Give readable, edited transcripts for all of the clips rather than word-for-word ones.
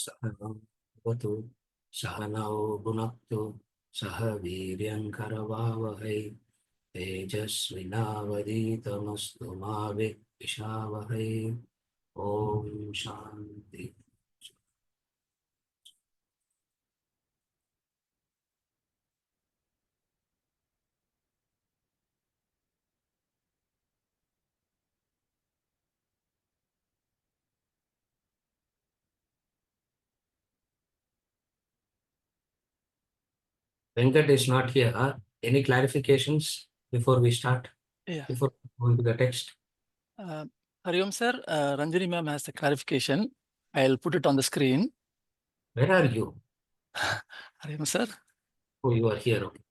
सहनौ भवतु सहनौ भुनक्तु सह वीर्यङ्करवावहै तेजस्विनावधीतमस्तु मा विद्विषावहै। ॐ शान्ति। Venkat is not here. Any clarifications before we start? Yeah. Before going to the text? Hariom sir, Ranjani ma'am has the clarification. I'll put it on the screen. Where are you? Hariom sir. Oh, you are here. Okay.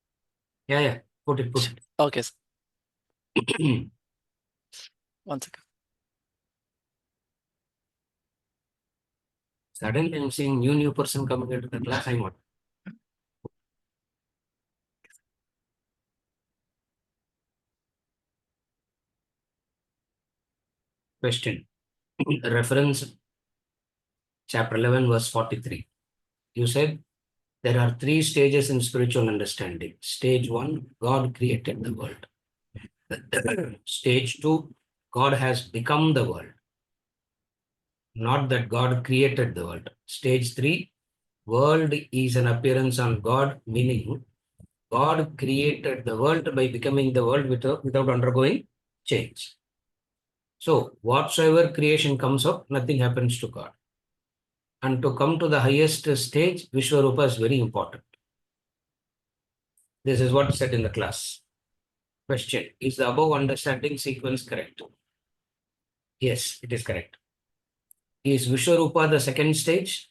Yeah. Put it. Okay, sir. 1 second. Suddenly I'm seeing new person coming into the class. I'm what? Question. Reference chapter 11 verse 43. You said there are 3 stages in spiritual understanding. Stage 1, God created the world. Stage 2, God has become the world. Not that God created the world. Stage 3, world is an appearance on God, meaning God created the world by becoming the world without undergoing change. So whatsoever creation comes up, nothing happens to God. And to come to the highest stage, Vishwarupa is very important. This is what said in the class. Question. Is the above understanding sequence correct? Yes, it is correct. Is Vishwarupa the second stage?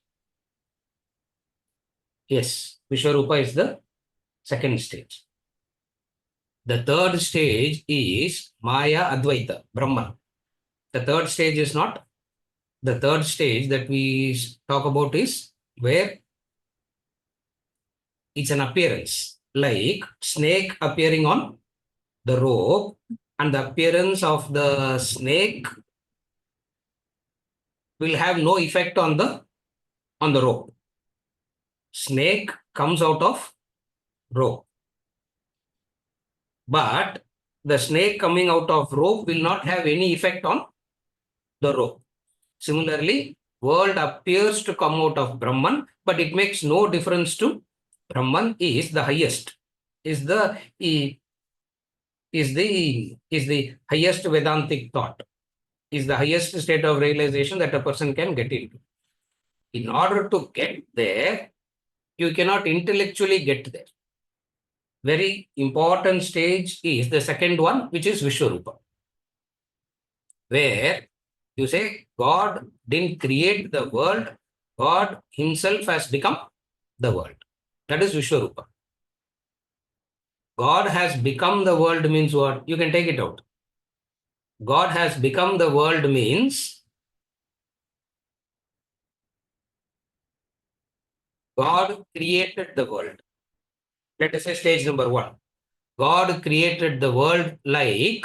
Yes, Vishwarupa is the second stage. The third stage is Maya Advaita, Brahman. The third stage is not. The third stage that we talk about is where it's an appearance, like snake appearing on the rope, and the appearance of the snake will have no effect on the rope. Snake comes out of rope, but the snake coming out of rope will not have any effect on the rope. Similarly, world appears to come out of Brahman, but it makes no difference to Brahman is the highest, is the highest Vedantic thought, is the highest state of realization that a person can get into. In order to get there, you cannot intellectually get there. Very important stage is the second one, which is Vishwarupa, where you say God didn't create the world, God himself has become the world. That is Vishwarupa. God has become the world means what? You can take it out. God has become the world means God created the world. Let us say stage number 1. God created the world like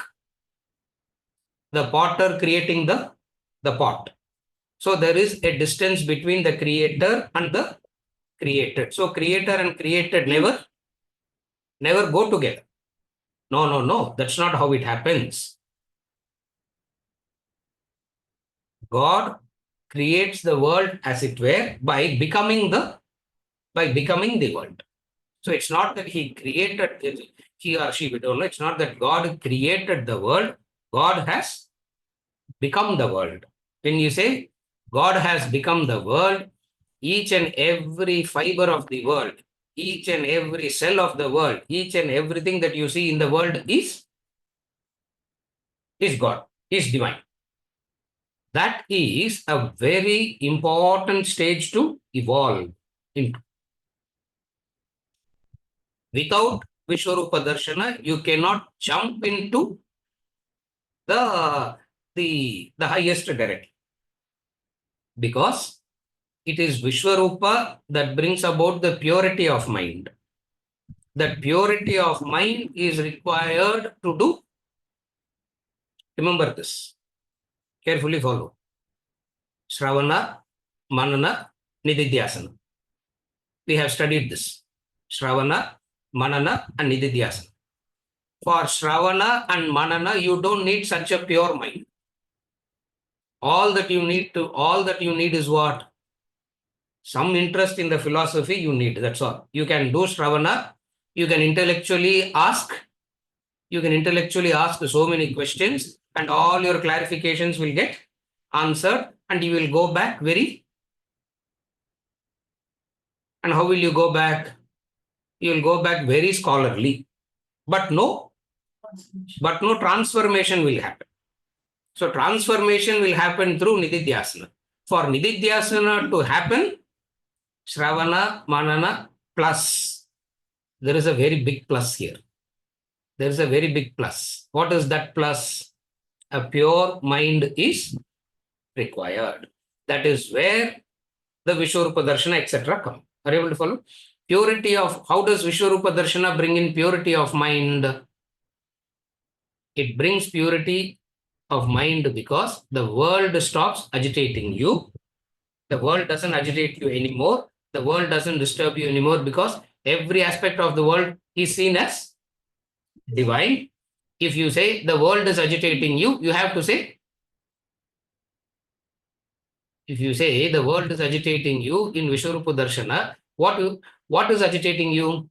the potter creating the pot. So there is a distance between the creator and the created. So creator and created never go together. No. That's not how it happens. God creates the world, as it were, by becoming the world. So it's not that he or she, we don't know. It's not that God created the world. God has become the world. When you say God has become the world, each and every fiber of the world, each and every cell of the world, each and everything that you see in the world is God, is divine. That is a very important stage to evolve into. Without Vishwarupa Darshana, you cannot jump into the highest directly, because it is Vishwarupa that brings about the purity of mind. That purity of mind is required to do. Remember this. Carefully follow. Shravana, Manana, Nididhyasana. We have studied this. Shravana, Manana, and Nididhyasana. For Shravana and Manana, you don't need such a pure mind. All that you need is what? Some interest in the philosophy you need. That's all. You can do Shravana. You can intellectually ask so many questions, and all your clarifications will get answered, and you will go back and how will you go back? You will go back very scholarly, but no transformation will happen. So transformation will happen through Nididhyasana. For Nididhyasana to happen, Shravana, Manana, plus. There is a very big plus here. There is a very big plus. What is that plus? A pure mind is required. That is where the Vishwarupa Darshana, etc. come. Are you able to follow? Purity of, how does Vishwarupa Darshana bring in purity of mind? It brings purity of mind because the world stops agitating you. The world doesn't agitate you anymore. The world doesn't disturb you anymore because every aspect of the world is seen as divine. If you say the world is agitating you, you have to say, if you say the world is agitating you in Vishwarupa Darshana, what is agitating you?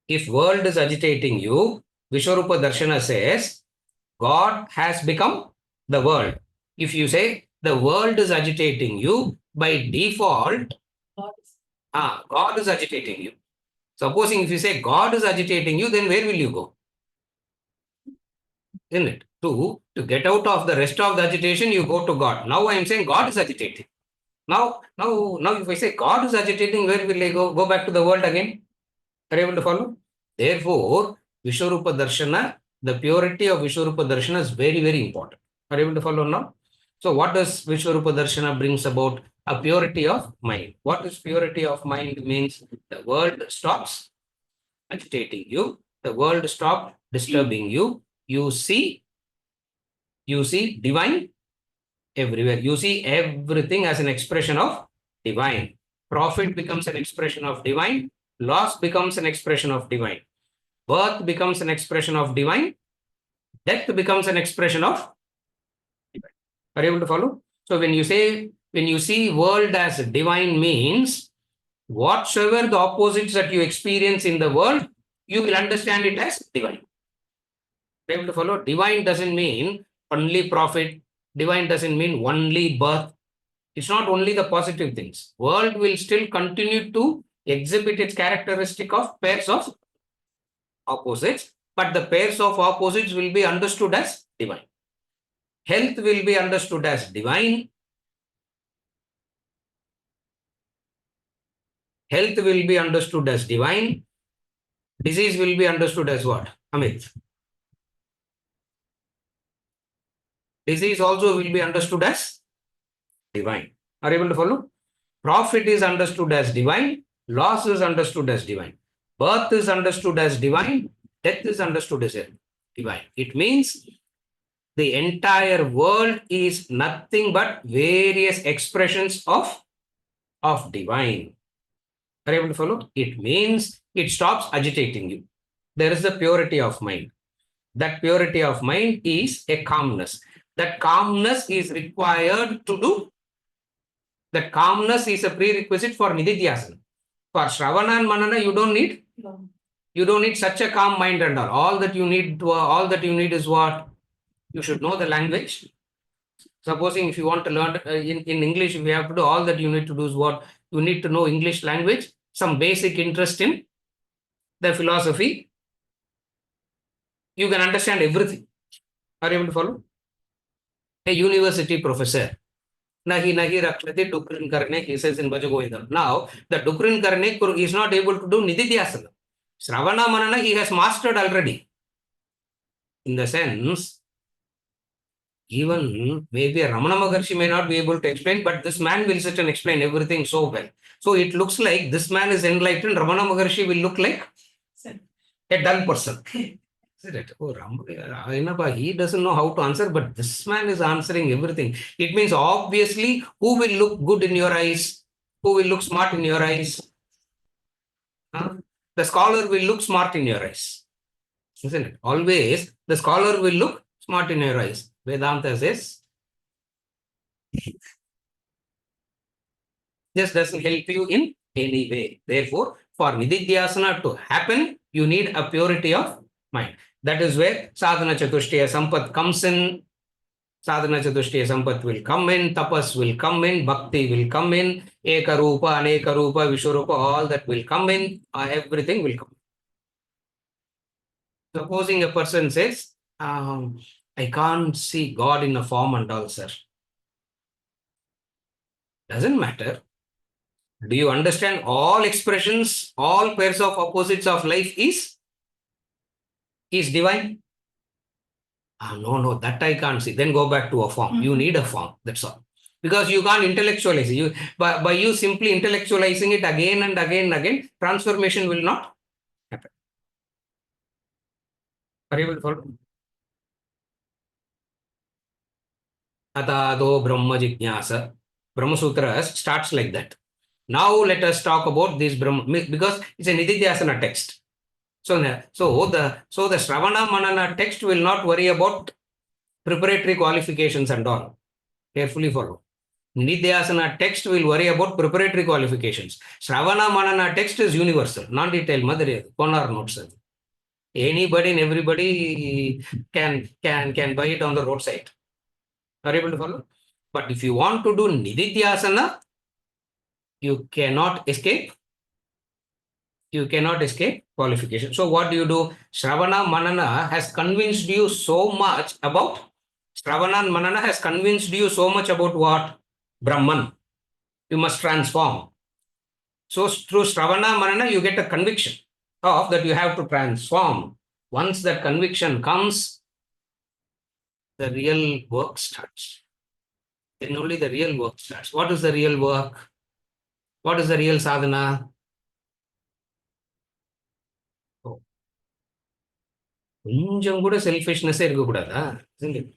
If world is agitating you, Vishwarupa Darshana says, God has become the world. If you say the world is agitating you, by default, God is agitating you. Supposing if you say God is agitating you, then where will you go? Isn't it? To get out of the rest of the agitation, you go to God. Now I am saying God is agitating. Now if I say God is agitating, where will I go? Go back to the world again? Are you able to follow? Therefore, Vishwarupa Darshana, the purity of Vishwarupa Darshana is very, very important. Are you able to follow now? So what does Vishwarupa Darshana brings about? A purity of mind. What is purity of mind means? The world stops agitating you. The world stops disturbing you. You see divine everywhere. You see everything as an expression of divine. Profit becomes an expression of divine. Loss becomes an expression of divine. Birth becomes an expression of divine. Death becomes an expression of divine. Are you able to follow? So when you see world as divine means, whatsoever the opposites that you experience in the world, you will understand it as divine. Are you able to follow? Divine doesn't mean only profit. Divine doesn't mean only birth. It's not only the positive things. World will still continue to exhibit its characteristic of pairs of opposites, but the pairs of opposites will be understood as divine. Health will be understood as divine. Health will be understood as divine. Disease will be understood as what? Amit. Disease also will be understood as divine. Are you able to follow? Profit is understood as divine. Loss is understood as divine. Birth is understood as divine. Death is understood as divine. It means the entire world is nothing but various expressions of divine. Are you able to follow? It means it stops agitating you. There is the purity of mind. That purity of mind is a calmness. That calmness is required to do. That calmness is a prerequisite for Nididhyasana. For Shravana and Manana, you don't need. You don't need such a calm mind and all. All that you need is what? You should know the language. Supposing if you want to learn in English, if you have to do, all that you need to do is what? You need to know English language, some basic interest in the philosophy. You can understand everything. Are you able to follow? A university professor. Nahi rakshati dukrin karne, he says in Bhagavad. Now, the dukrin karne is not able to do Nididhyasana. Shravana Manana, he has mastered already. In the sense, even maybe Ramana Maharshi may not be able to explain, but this man will sit and explain everything so well. So it looks like this man is enlightened. Ramana Maharshi will look like a dull person. Isn't it? Oh, he doesn't know how to answer, but this man is answering everything. It means obviously who will look good in your eyes, who will look smart in your eyes. Huh? The scholar will look smart in your eyes. Isn't it? Always the scholar will look smart in your eyes. Vedanta says, this doesn't help you in any way. Therefore, for nididhyasana to happen, you need a purity of mind. That is where sadhana chatushtaya sampat comes in. Sadhana chatushtaya sampat will come in, tapas will come in, bhakti will come in, eka rupa, aneka rupa, vishwarupa, all that will come in, everything will come. Supposing a person says, I can't see God in a form and all, sir. Doesn't matter. Do you understand all expressions, all pairs of opposites of life is divine? No, that I can't see. Then go back to a form. You need a form. That's all. Because you can't intellectualize it. By you simply intellectualizing it again and again and again, transformation will not happen. Are you able to follow? Atado Brahma Jignasa. Brahma Sutra starts like that. Now let us talk about this Brahma, because it's a Nididhyasana text. So the Shravana Manana text will not worry about preparatory qualifications and all. Carefully follow. Nidhyasana text will worry about preparatory qualifications. Shravana Manana text is universal, non-detailed. Madre, Konar notes. Anybody and everybody can buy it on the roadside. Are you able to follow? But if you want to do Nididhyasana, you cannot escape. You cannot escape qualification. So what do? Shravana Manana has convinced you so much about Shravana Manana has convinced you so much about what? Brahman. You must transform. So through Shravana Manana, you get a conviction of that you have to transform. Once that conviction comes, the real work starts. Then only the real work starts. What is the real work? What is the real sadhana? கொஞ்சம் கூட செல்ஃபிஷ்னஸே இருக்கக்கூடாதா?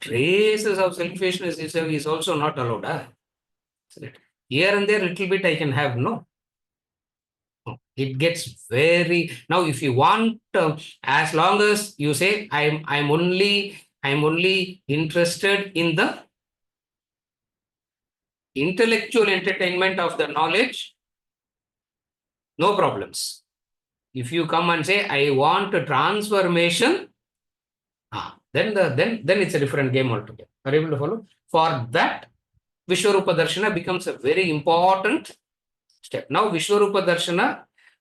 Traces of selfishness is also not allowed. Here and there, little bit I can have, no. It gets very. Now, if you want, as long as you say, I'm only interested in the intellectual entertainment of the knowledge, no problems. If you come and say, I want a transformation, then it's a different game altogether. Are you able to follow? For that, Vishwarupa Darshana becomes a very important step. Now, Vishwarupa Darshana,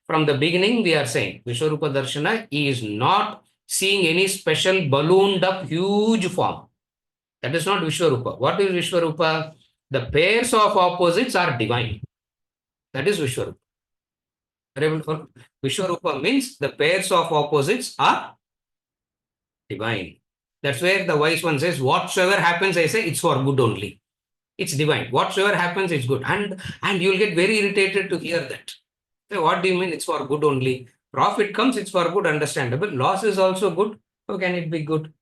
from the beginning, we are saying Vishwarupa Darshana is not seeing any special ballooned up huge form. That is not Vishwarupa. What is Vishwarupa? The pairs of opposites are divine. That is Vishwarupa. Are you able to follow? Vishwarupa means the pairs of opposites are divine. That's where the wise one says, whatsoever happens, I say, it's for good only. It's divine. Whatsoever happens, it's good. And you'll get very irritated to hear that. So what do you mean it's for good only? Profit comes, it's for good, understandable. Loss is also good. How can it be good?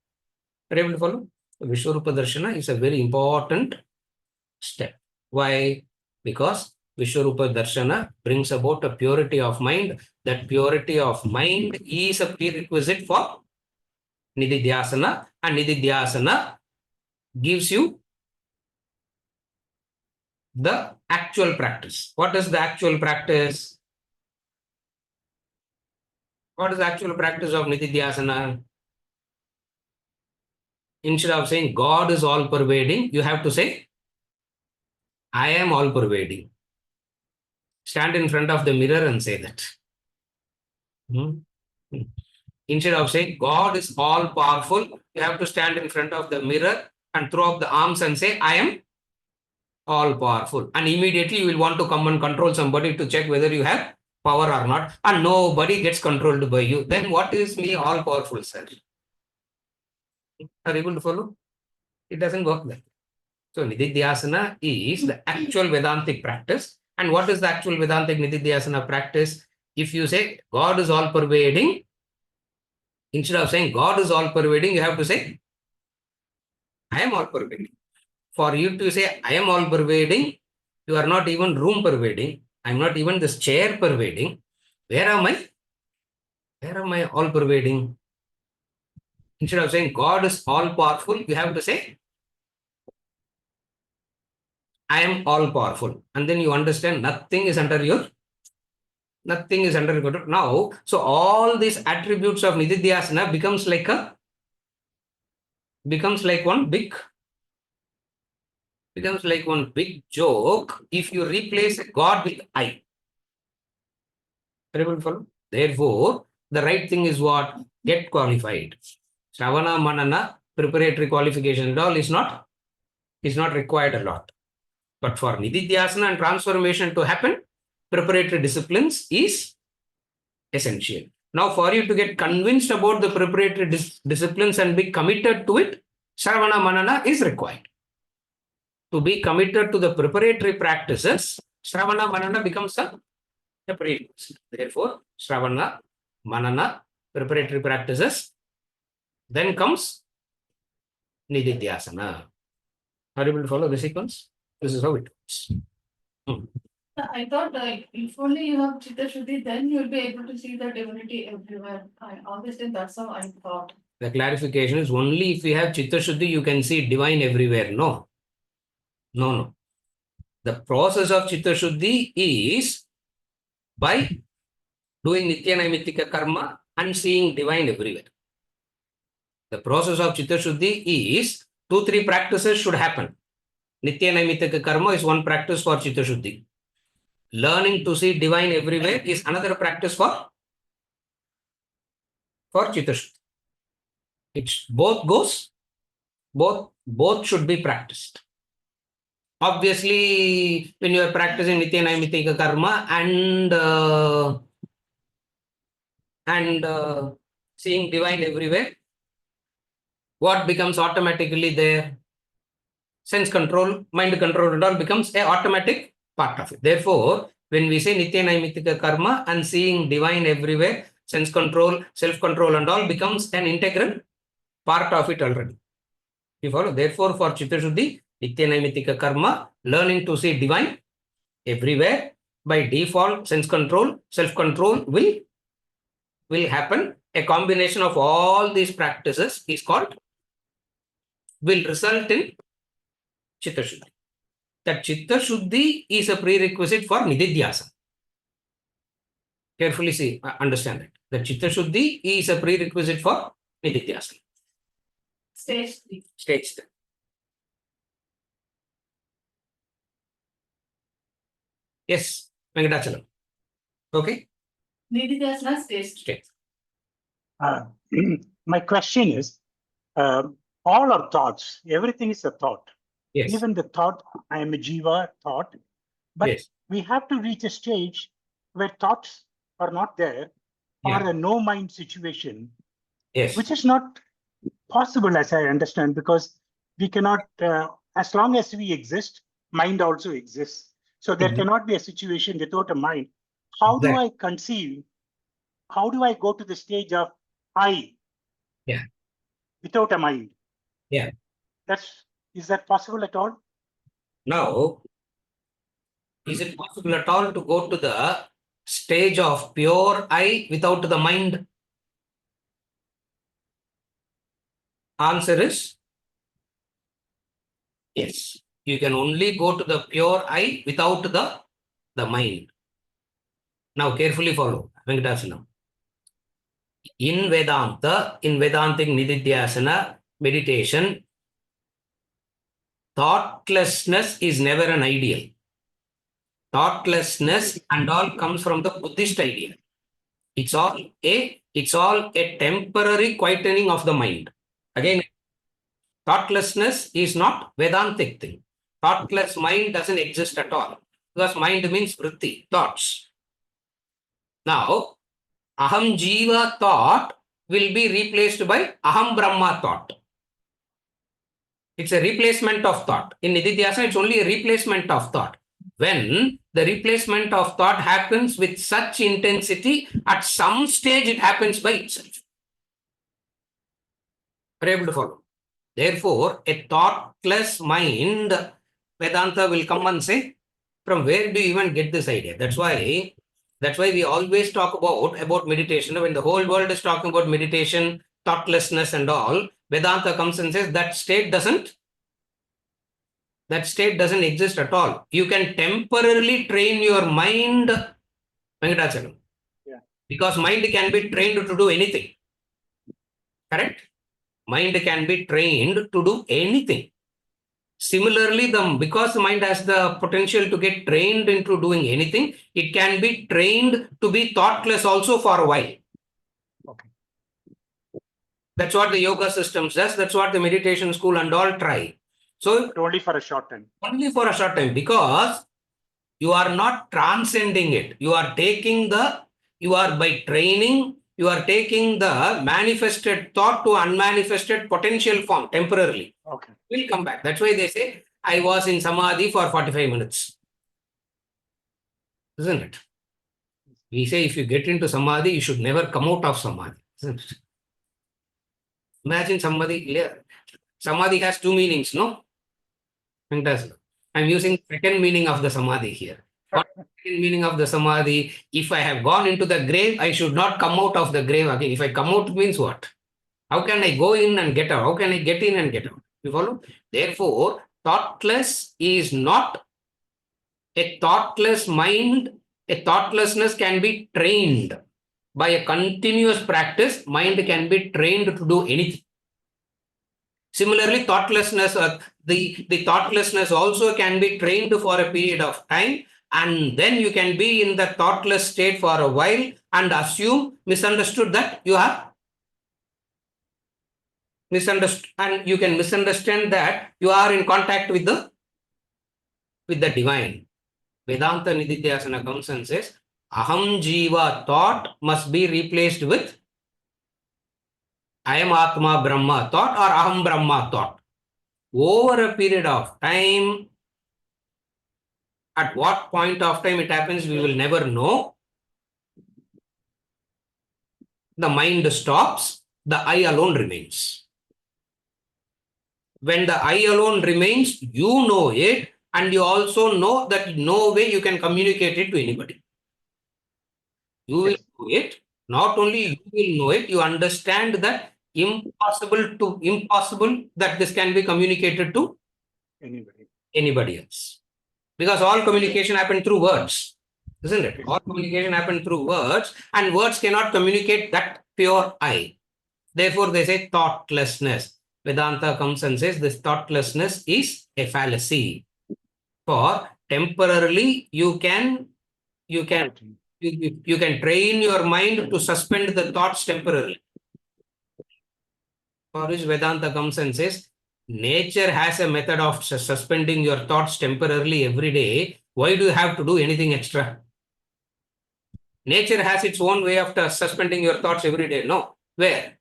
Are you able to follow? Vishwarupa Darshana is a very important step. Why? Because Vishwarupa Darshana brings about a purity of mind. That purity of mind is a prerequisite for Nididhyasana, and Nididhyasana gives you the actual practice. What is the actual practice? What is the actual practice of Nididhyasana? Instead of saying God is all pervading, you have to say, I am all pervading. Stand in front of the mirror and say that. Instead of saying God is all powerful, you have to stand in front of the mirror and throw up the arms and say, I am all powerful. And immediately you will want to come and control somebody to check whether you have power or not. And nobody gets controlled by you. Then what is me all powerful, sir? Are you able to follow? It doesn't work that way. So Nididhyasana is the actual Vedantic practice. And what is the actual Vedantic Nididhyasana practice? If you say God is all pervading, Instead of saying God is all pervading, you have to say, I am all pervading. For you to say, I am all pervading, you are not even room pervading. I am not even this chair pervading. Where am I? Where am I all pervading? Instead of saying God is all powerful, you have to say, I am all powerful. And then you understand nothing is under your control. Now, so all these attributes of Nididhyasana becomes like one big joke if you replace God with I. Therefore, the right thing is what? Get qualified. Shravana, Manana, preparatory qualification and all is not required a lot. But for Nididhyasana and transformation to happen, preparatory disciplines is essential. Now, for you to get convinced about the preparatory disciplines and be committed to it, Shravana Manana is required. To be committed to the preparatory practices, Shravana Manana becomes a prerequisite. Therefore, Shravana, Manana, preparatory practices, then comes Nididhyasana. Are you able to follow the sequence? This is how it works. I thought if only you have Chitta Shuddhi, then you'll be able to see the divinity everywhere. Obviously, that's how I thought. The clarification is only if you have Chitta Shuddhi, you can see divine everywhere. No. The process of Chitta Shuddhi is by doing Nitya Naimittika karma and seeing divine everywhere. The process of Chitta Shuddhi is 2-3 practices should happen. Nitya Naimittika karma is one practice for Chitta Shuddhi. Learning to see divine everywhere is another practice for Chitta Shuddhi. It's both should be practiced. Obviously, when you are practicing Nitya Naimittika karma and seeing divine everywhere, what becomes automatically there? Sense control, mind control and all becomes an automatic part of it. Therefore, when we say Nitya Naimittika karma and seeing divine everywhere, sense control, self-control and all becomes an integral part of it already. You follow? Therefore, for Chitta Shuddhi, Nitya Naimittika karma, learning to see divine everywhere, by default, sense control, self-control will happen. A combination of all these practices will result in Chitta Shuddhi. That Chitta Shuddhi is a prerequisite for Nididhyasana. Carefully see, understand it. The Chitta Shuddhi is a prerequisite for Nididhyasana. Stage 3. Stage 3. Yes, Venkatachalam. Okay? Nididhyasana stage 3. My question is, all our thoughts, everything is a thought. Yes. Even the thought, I am a jiva thought, but yes. we have to reach a stage where thoughts are not there, or Yeah. a no mind situation, Yes. which is not possible as I understand, because we cannot, as long as we exist, mind also exists. So there Mhm. cannot be a situation without a mind. How do I conceive? How do I go to the stage of I? Yeah. Without a mind? Yeah. Is that possible at all? Now, is it possible at all to go to the stage of pure I without the mind? Answer is yes. You can only go to the pure I without the mind. Now, carefully follow Venkatachalam. In Vedantic Nididhyasana meditation, thoughtlessness is never an ideal. Thoughtlessness and all comes from the Buddhist ideal. It's all a temporary quietening of the mind. Again, thoughtlessness is not Vedantic thing. Thoughtless mind doesn't exist at all. Because mind means vritti, thoughts. Now, Aham Jiva thought will be replaced by Aham Brahma thought. It's a replacement of thought. In Nididhyasana, it's only a replacement of thought. When the replacement of thought happens with such intensity, at some stage it happens by itself. Are you able to follow? Therefore, a thoughtless mind, Vedanta will come and say, from where do you even get this idea? That's why we always talk about meditation. When the whole world is talking about meditation, thoughtlessness and all, Vedanta comes and says that state doesn't exist at all. You can temporarily train your mind, Venkatachalam. Yeah. Because mind can be trained to do anything. Correct? Mind can be trained to do anything. Similarly, because the mind has the potential to get trained into doing anything, it can be trained to be thoughtless also for a while. Okay. That's what the yoga systems does. That's what the meditation school and all try. So But only for a short time. only for a short time, because you are not transcending it. By training, you are taking the manifested thought to unmanifested potential form temporarily. Okay. We'll come back. That's why they say, I was in Samadhi for 45 minutes. Isn't it? We say if you get into Samadhi, you should never come out of Samadhi. Isn't it? Imagine Samadhi has two meanings, no? Fantastic. I'm using second meaning of the Samadhi here. What is the second meaning of the Samadhi? If I have gone into the grave, I should not come out of the grave again. If I come out means what? How can I go in and get out? How can I get in and get out? You follow? Therefore, thoughtless is not a thoughtless mind. A thoughtlessness can be trained by a continuous practice. Mind can be trained to do anything. Similarly, thoughtlessness, the thoughtlessness also can be trained for a period of time, and then you can be in the thoughtless state for a while and misunderstood that you have misunderstood, and you can misunderstand that you are in contact with the divine. Vedanta Nididhyasana comes and says, Aham Jiva thought must be replaced with I am Atma Brahma thought or Aham Brahma thought. Over a period of time, at what point of time it happens, we will never know. The mind stops, the I alone remains. When the I alone remains, you know it, and you also know that no way you can communicate it to anybody. You will know it. Not only you will know it, you understand that impossible that this can be communicated to anybody else. Because all communication happens through words, isn't it? All communication happens through words, and words cannot communicate that pure I. Therefore, they say thoughtlessness. Vedanta comes and says this thoughtlessness is a fallacy. For temporarily, you can train your mind to suspend the thoughts temporarily. For which Vedanta comes and says, nature has a method of suspending your thoughts temporarily every day. Why do you have to do anything extra? Nature has its own way of suspending your thoughts every day. No. Where?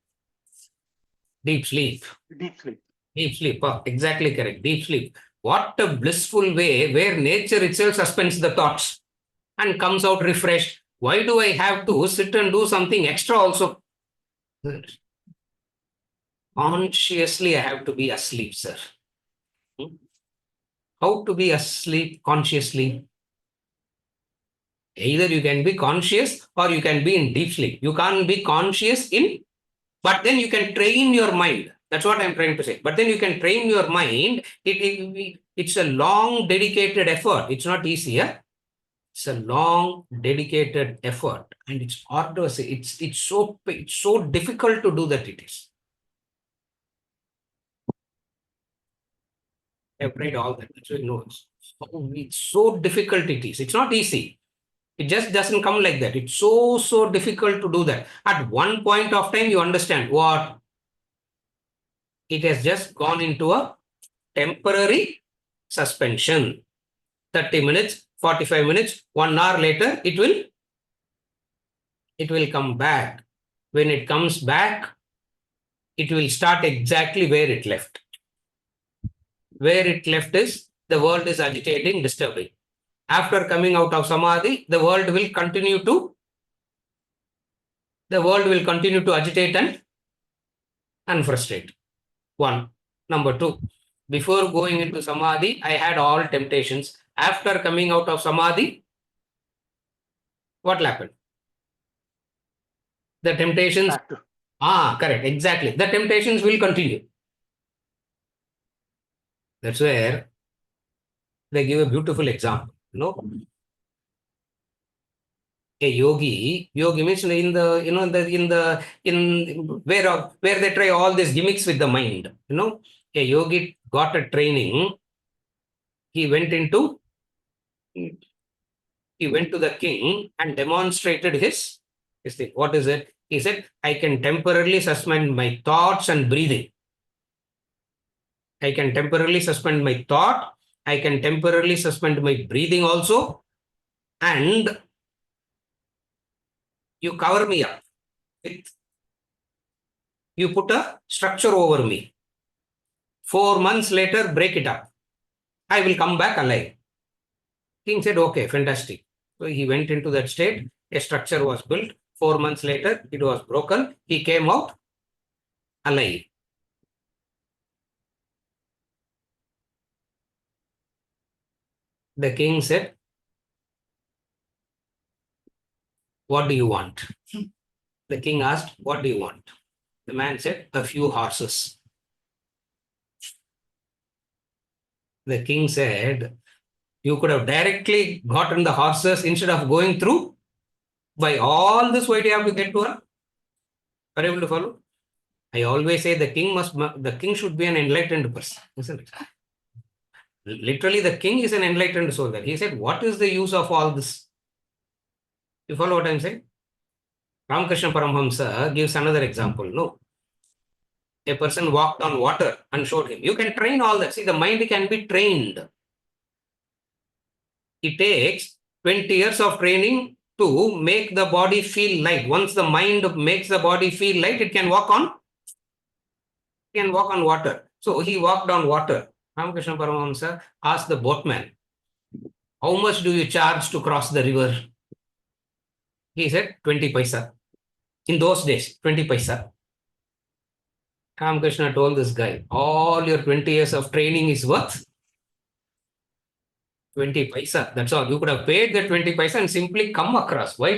Deep sleep. Deep sleep. Deep sleep. Oh, exactly correct. Deep sleep. What a blissful way where nature itself suspends the thoughts and comes out refreshed. Why do I have to sit and do something extra also? Consciously, I have to be asleep, sir. How to be asleep consciously? Either you can be conscious or you can be in deep sleep. You can't be conscious but then you can train your mind. That's what I'm trying to say. But then you can train your mind. It's a long, dedicated effort. It's not easy. Yeah? It's a long, dedicated effort, and it's arduous. It's so difficult to do that. It is. I've tried all that. That's why it's so difficult. It is. It's not easy. It just doesn't come like that. It's so difficult to do that. At one point of time, you understand what it has just gone into a temporary suspension. 30 minutes, 45 minutes, 1 hour later, it will come back. When it comes back, it will start exactly where it left. Where it left is the world is agitating, disturbing. After coming out of Samadhi, the world will continue to agitate and frustrate. One. Number two, before going into samadhi, I had all temptations. After coming out of samadhi, what happened? The temptations, Back to correct, exactly. The temptations will continue. That's where they give a beautiful example. Yogi means in the where they try all these gimmicks with the mind. A yogi got a training. He went into he went to the king and demonstrated his thing. What is it? He said, I can temporarily suspend my thoughts and breathing. I can temporarily suspend my thought. I can temporarily suspend my breathing also. And you cover me up. You put a structure over me. 4 months later, break it up. I will come back alive. King said, okay, fantastic. So he went into that state. A structure was built. 4 months later, it was broken. He came out alive. The king said, what do you want? The king asked, what do you want? The man said, a few horses. The king said, you could have directly gotten the horses instead of going through. By all this, why do you have to get to her? Are you able to follow? I always say the king should be an enlightened person, isn't it? Literally, the king is an enlightened soul. He said, what is the use of all this? You follow what I'm saying? Ramakrishna Paramahamsa gives another example. No. A person walked on water and showed him. You can train all that. See, the mind can be trained. It takes 20 years of training to make the body feel light. Once the mind makes the body feel light, it can walk on water. So he walked on water. Ramakrishna Paramahamsa asked the boatman, how much do you charge to cross the river? He said, 20 paisa. In those days, 20 paisa. Ramakrishna told this guy, all your 20 years of training is worth 20 paisa. That's all. You could have paid the 20 paisa and simply come across. Why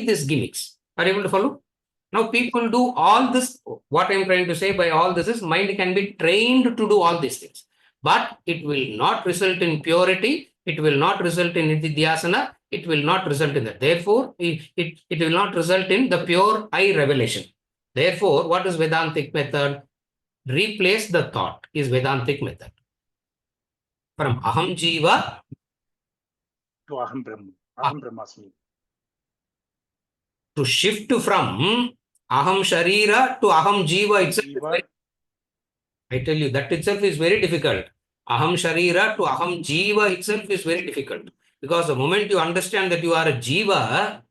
this gimmicks? Are you able to follow? Now people do all this. What I'm trying to say by all this is mind can be trained to do all these things. But it will not result in purity. It will not result in nididhyasana. It will not result in that. Therefore, it will not result in the pure I revelation. Therefore, what is Vedantic method? Replace the thought is Vedantic method. From Aham Jiva to Aham Brahma. Aham Brahmasmi. To shift from Aham Sharira to Aham Jiva itself. Jiva. I tell you, that itself is very difficult. Aham Sharira to Aham Jiva itself is very difficult. Because the moment you understand that you are a Jiva,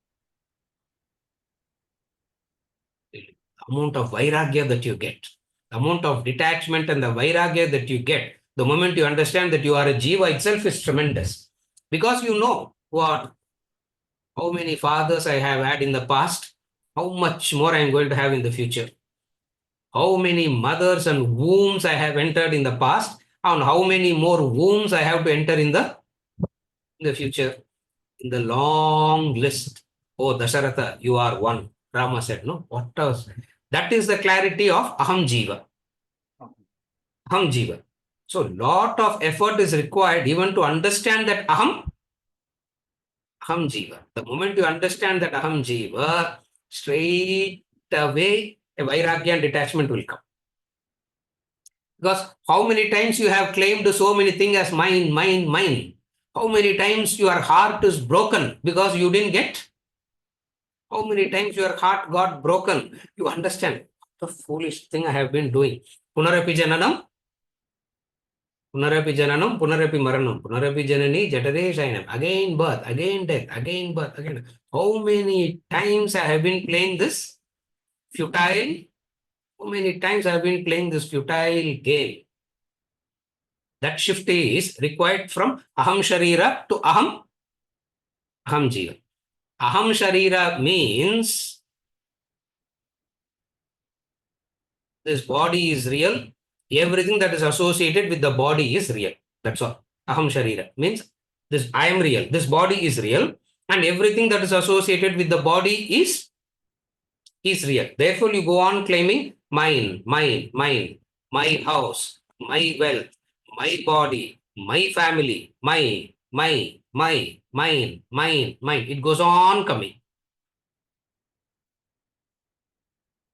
the amount of Vairagya that you get, the amount of detachment and the Vairagya that you get, the moment you understand that you are a Jiva itself is tremendous. Because you know how many fathers I have had in the past, how much more I am going to have in the future. How many mothers and wombs I have entered in the past, and how many more wombs I have to enter in the future. In the long list. Oh, Dasharatha, you are one. Rama said, no, what else? That is the clarity of Aham Jiva. Aham Jiva. So, lot of effort is required even to understand that Aham Jiva. The moment you understand that Aham Jiva, straight away a Vairagya and detachment will come. Because how many times you have claimed so many things as mine, mine, mine. How many times your heart is broken because you didn't get? How many times your heart got broken? You understand the foolish thing I have been doing. Punarapi jananam, punarapi maranam, punarapi janani, jatare shayanam. Again birth, again death, again birth, again. How many times I have been playing this futile? How many times I have been playing this futile game? That shift is required from Aham Sharira to Aham Jiva. Aham Sharira means This body is real. Everything that is associated with the body is real. That's all. Aham Sharira means this I am real. This body is real. And everything that is associated with the body is real. Therefore, you go on claiming mine, my house, my wealth, my body, my family, mine. It goes on coming.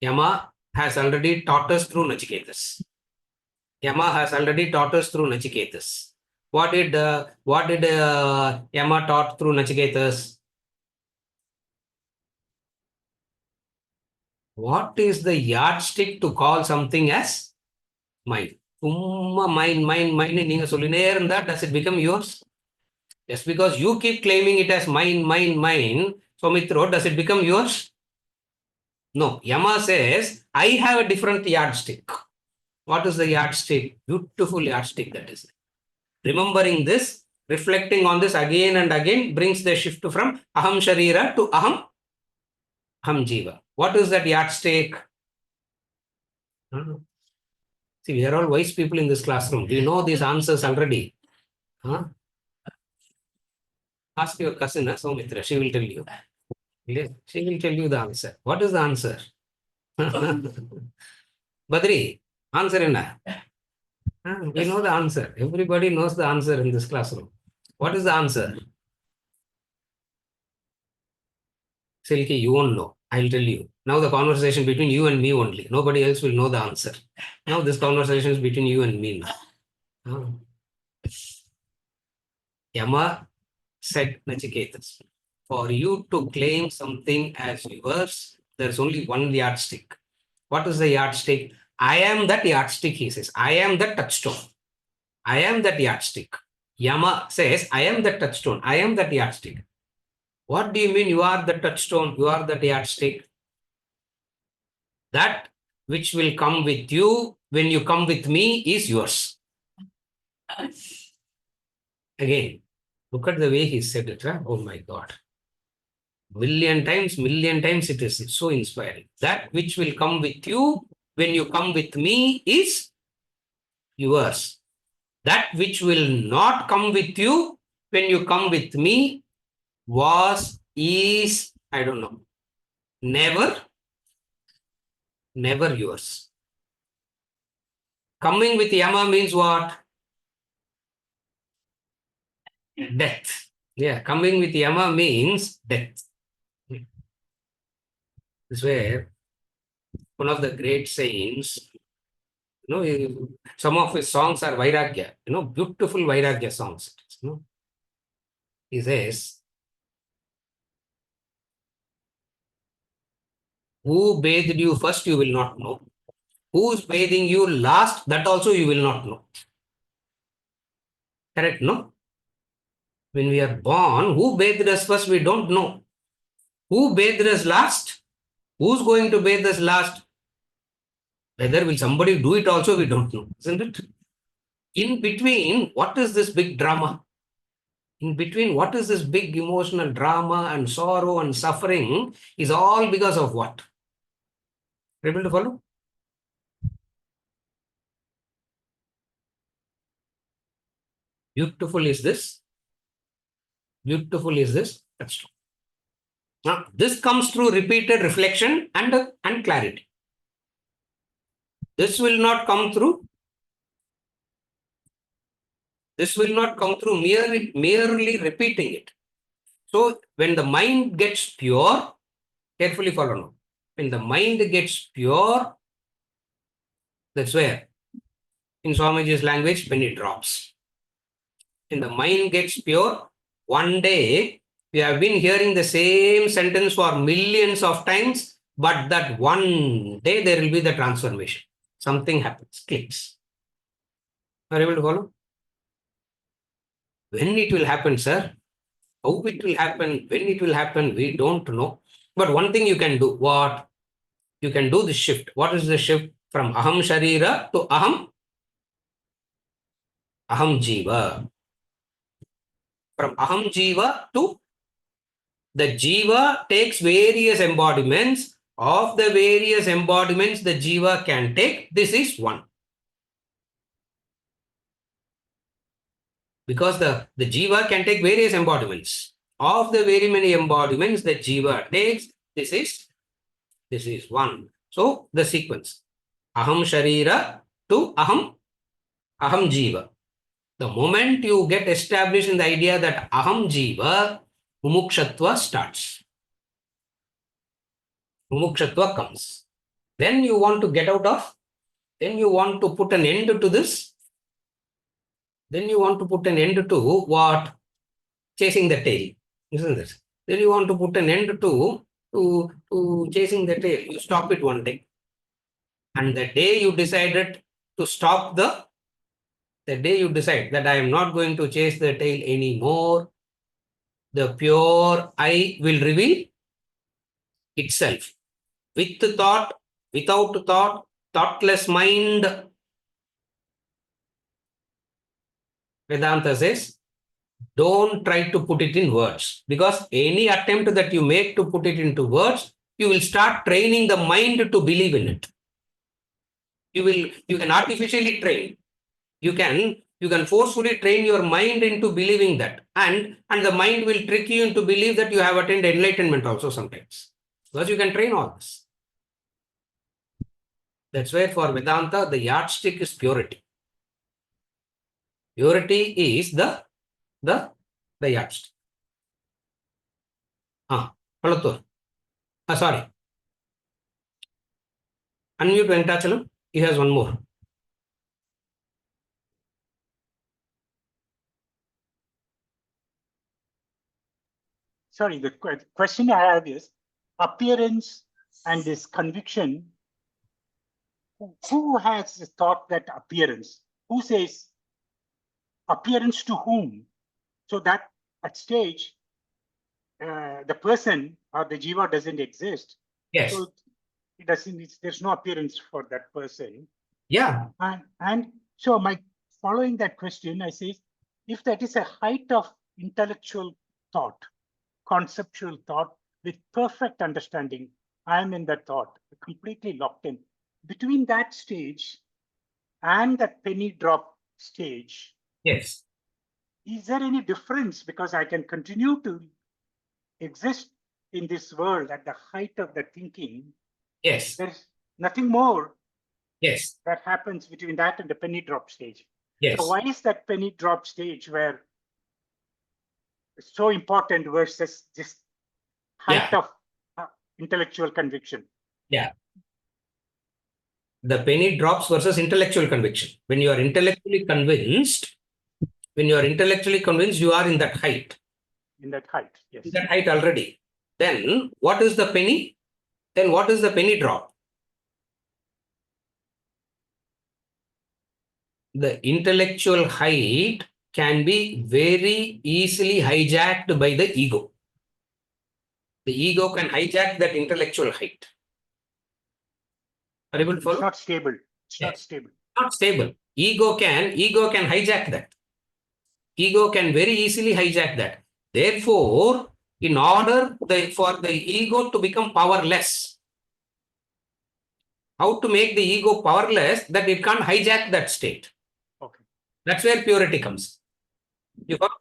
Yama has already taught us through Nachiketas. Yama has already taught us through Nachiketas. What did Yama taught through Nachiketas? What is the yardstick to call something as mine? Mine. நீங்க சொல்லினே இருந்தா does it become yours? Just because you keep claiming it as mine, Soumitra, does it become yours? No. Yama says, I have a different yardstick. What is the yardstick? Beautiful yardstick that is. Remembering this, reflecting on this again and again brings the shift from Aham Sharira to Aham Jiva. What is that yardstick? See, we are all wise people in this classroom. We know these answers already. Huh? Ask your cousin, Soumitra, she will tell you. She will tell you the answer. What is the answer? Badri, answer enna? We know the answer. Everybody knows the answer in this classroom. What is the answer? Silky, you won't know. I'll tell you. Now the conversation between you and me only. Nobody else will know the answer. Now this conversation is between you and me now. Yama said, Nachiketas, for you to claim something as yours, there's only one yardstick. What is the yardstick? I am that yardstick, he says. I am the touchstone. I am that yardstick. Yama says, I am the touchstone. I am that yardstick. What do you mean you are the touchstone? You are that yardstick? That which will come with you when you come with me is yours. Again, look at the way he said it. Huh? Oh my God. Million times it is so inspiring. That which will come with you when you come with me is yours. That which will not come with you when you come with me was, is, I don't know, never yours. Coming with Yama means what? Death. Yeah, coming with Yama means death. This is where one of the great saints, some of his songs are Vairagya, beautiful Vairagya songs. He says, who bathed you first, you will not know. Who is bathing you last, that also you will not know. Correct, no? When we are born, who bathed us first, we don't know. Who bathed us last? Who's going to bathe us last? Whether will somebody do it also, we don't know, isn't it? In between, what is this big drama? In between, what is this big emotional drama and sorrow and suffering is all because of what? Able to follow? Beautiful is this. Beautiful is this. That's true. Now, this comes through repeated reflection and clarity. This will not come through. This will not come through merely repeating it. So, when the mind gets pure, carefully follow now. When the mind gets pure, that's where, in Swamiji's language, when it drops. When the mind gets pure, one day, we have been hearing the same sentence for millions of times, but that one day there will be the transformation. Something happens, clicks. Are you able to follow? When it will happen, sir? How it will happen? When it will happen? We don't know. But one thing you can do, what? You can do the shift. What is the shift? From Aham Sharira to Aham Jiva. From Aham Jiva to the Jiva takes various embodiments. of the various embodiments the jiva can take, this is one. Because the jiva can take various embodiments. Of the very many embodiments the jiva takes, this is one. So the sequence. Aham Sharira to Aham Jiva. The moment you get established in the idea that Aham Jiva, Mumukshatva starts. Mumukshatva comes. Then you want to get out of, then you want to put an end to this. Then you want to put an end to what? Chasing the tail, isn't it? Then you want to put an end to chasing the tail. You stop it one day. And the day you decided to stop the day you decide that I am not going to chase the tail anymore, the pure I will reveal itself. With thought, without thought, thoughtless mind. Vedanta says, don't try to put it in words, because any attempt that you make to put it into words, you will start training the mind to believe in it. You can artificially train. You can forcefully train your mind into believing that, and the mind will trick you into believe that you have attained enlightenment also sometimes, because you can train all this. That's why for Vedanta the yardstick is purity. Purity is the yardstick. Palatur. Sorry. Unmute Venkatachalam. He has one more. Sorry, the question I have is appearance and this conviction. Who has thought that appearance? Who says appearance to whom? So that at stage, the person or the jiva doesn't exist. Yes. So it doesn't. There's no appearance for that person. Yeah. And so my following that question, I say, if that is a height of intellectual thought, conceptual thought with perfect understanding, I am in that thought, completely locked in. Between that stage and that penny drop stage, Yes. is there any difference? Because I can continue to exist in this world at the height of the thinking. Yes. There's nothing more Yes. that happens between that and the penny drop stage. Yes. So why is that penny drop stage where it's so important versus this height of intellectual conviction? Yeah. The penny drops versus intellectual conviction. When you are intellectually convinced, you are in that height. In that height, yes. In that height already. Then what is the penny? Then what is the penny drop? The intellectual height can be very easily hijacked by the ego. The ego can hijack that intellectual height. Are you able to follow? It's not stable. It's not Yes. stable. Not stable. Ego can hijack that. Ego can very easily hijack that. Therefore, in order for the ego to become powerless, how to make the ego powerless that it can't hijack that state? Okay. That's where purity comes. You got?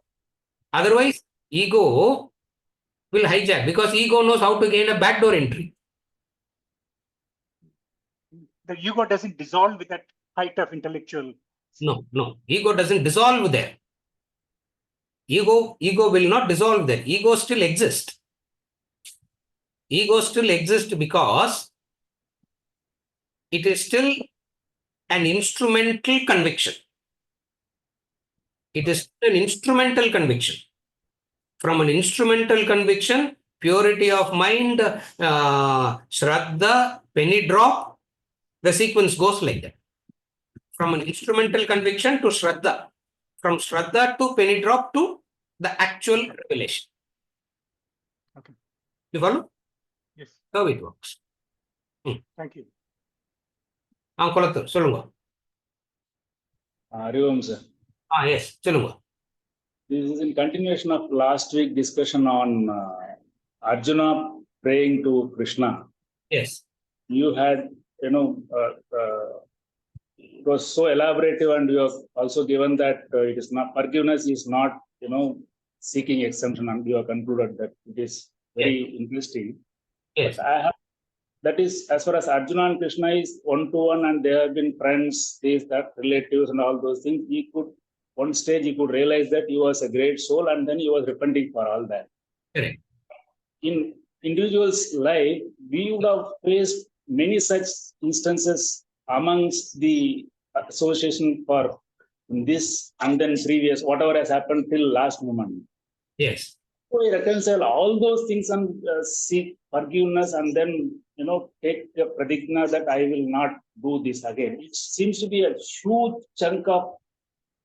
Otherwise, ego will hijack, because ego knows how to gain a backdoor entry. The ego doesn't dissolve with that height of intellectual. No. Ego doesn't dissolve there. Ego will not dissolve there. Ego still exists. Ego still exists because it is still an instrumental conviction. It is an instrumental conviction. From an instrumental conviction, purity of mind, Shraddha, penny drop, the sequence goes like that. From an instrumental conviction to Shraddha. From Shraddha to penny drop to the actual revelation. Okay. You follow? Yes. How it works. Thank you. Kolattur, சொல்லுங்க. Arivom, sir. Yes, சொல்லுங்க. This is in continuation of last week discussion on Arjuna praying to Krishna. Yes. You had, it was so elaborative, and you have also given that it is not, forgiveness is not, seeking exemption, and you have concluded that it is very interesting. Yes. But I have, that is, as far as Arjuna and Krishna is one-to-one, and they have been friends, this, that, relatives, and all those things. He could, one stage, he could realize that he was a great soul, and then he was repenting for all that. Correct. In individual's life, we would have faced many such instances amongst the association for this and then previous, whatever has happened till last moment. Yes. So we reconcile all those things and seek forgiveness, and then take a pratigna that I will not do this again. It seems to be a huge chunk of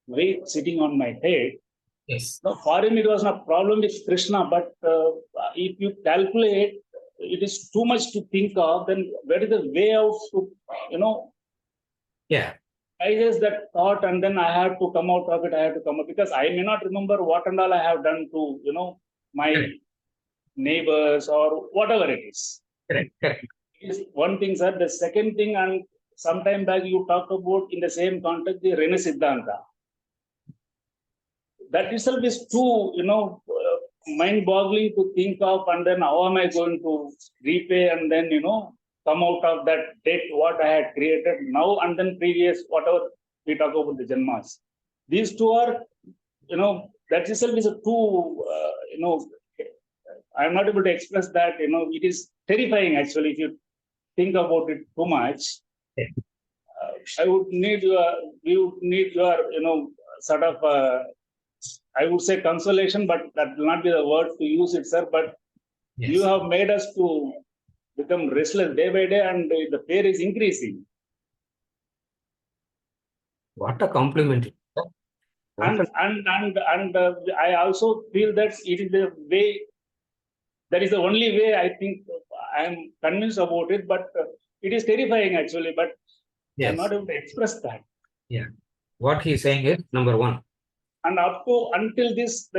weight sitting on my head. Yes. No, for him it was not a problem with Krishna, but if you calculate, it is too much to think of. Then where is the way out to, Yeah. I just that thought, and then I have to come out of it. I have to come out, because I may not remember what and all I have done to, my Correct. neighbors or whatever it is. Correct. Correct. Is one thing, sir. The second thing, and sometime back you talked about in the same context, the Rena Siddhanta. That itself is too, mind-boggling to think of, and then how am I going to repay, and then, come out of that debt what I had created now, and then previous, whatever we talk about the Janmas. These two are, that itself is a too, I'm not able to express that, it is terrifying actually if you think about it too much. I would need we would need your, sort of, I would say consolation, but that will not be the word to use it, sir. But Yes. you have made us to become restless day by day, and the fear is increasing. What a compliment. And I also feel that it is the way, that is the only way I think I am convinced about it, but it is terrifying actually, but Yes. I'm not able to express that. What he's saying is, number one, And up to until this,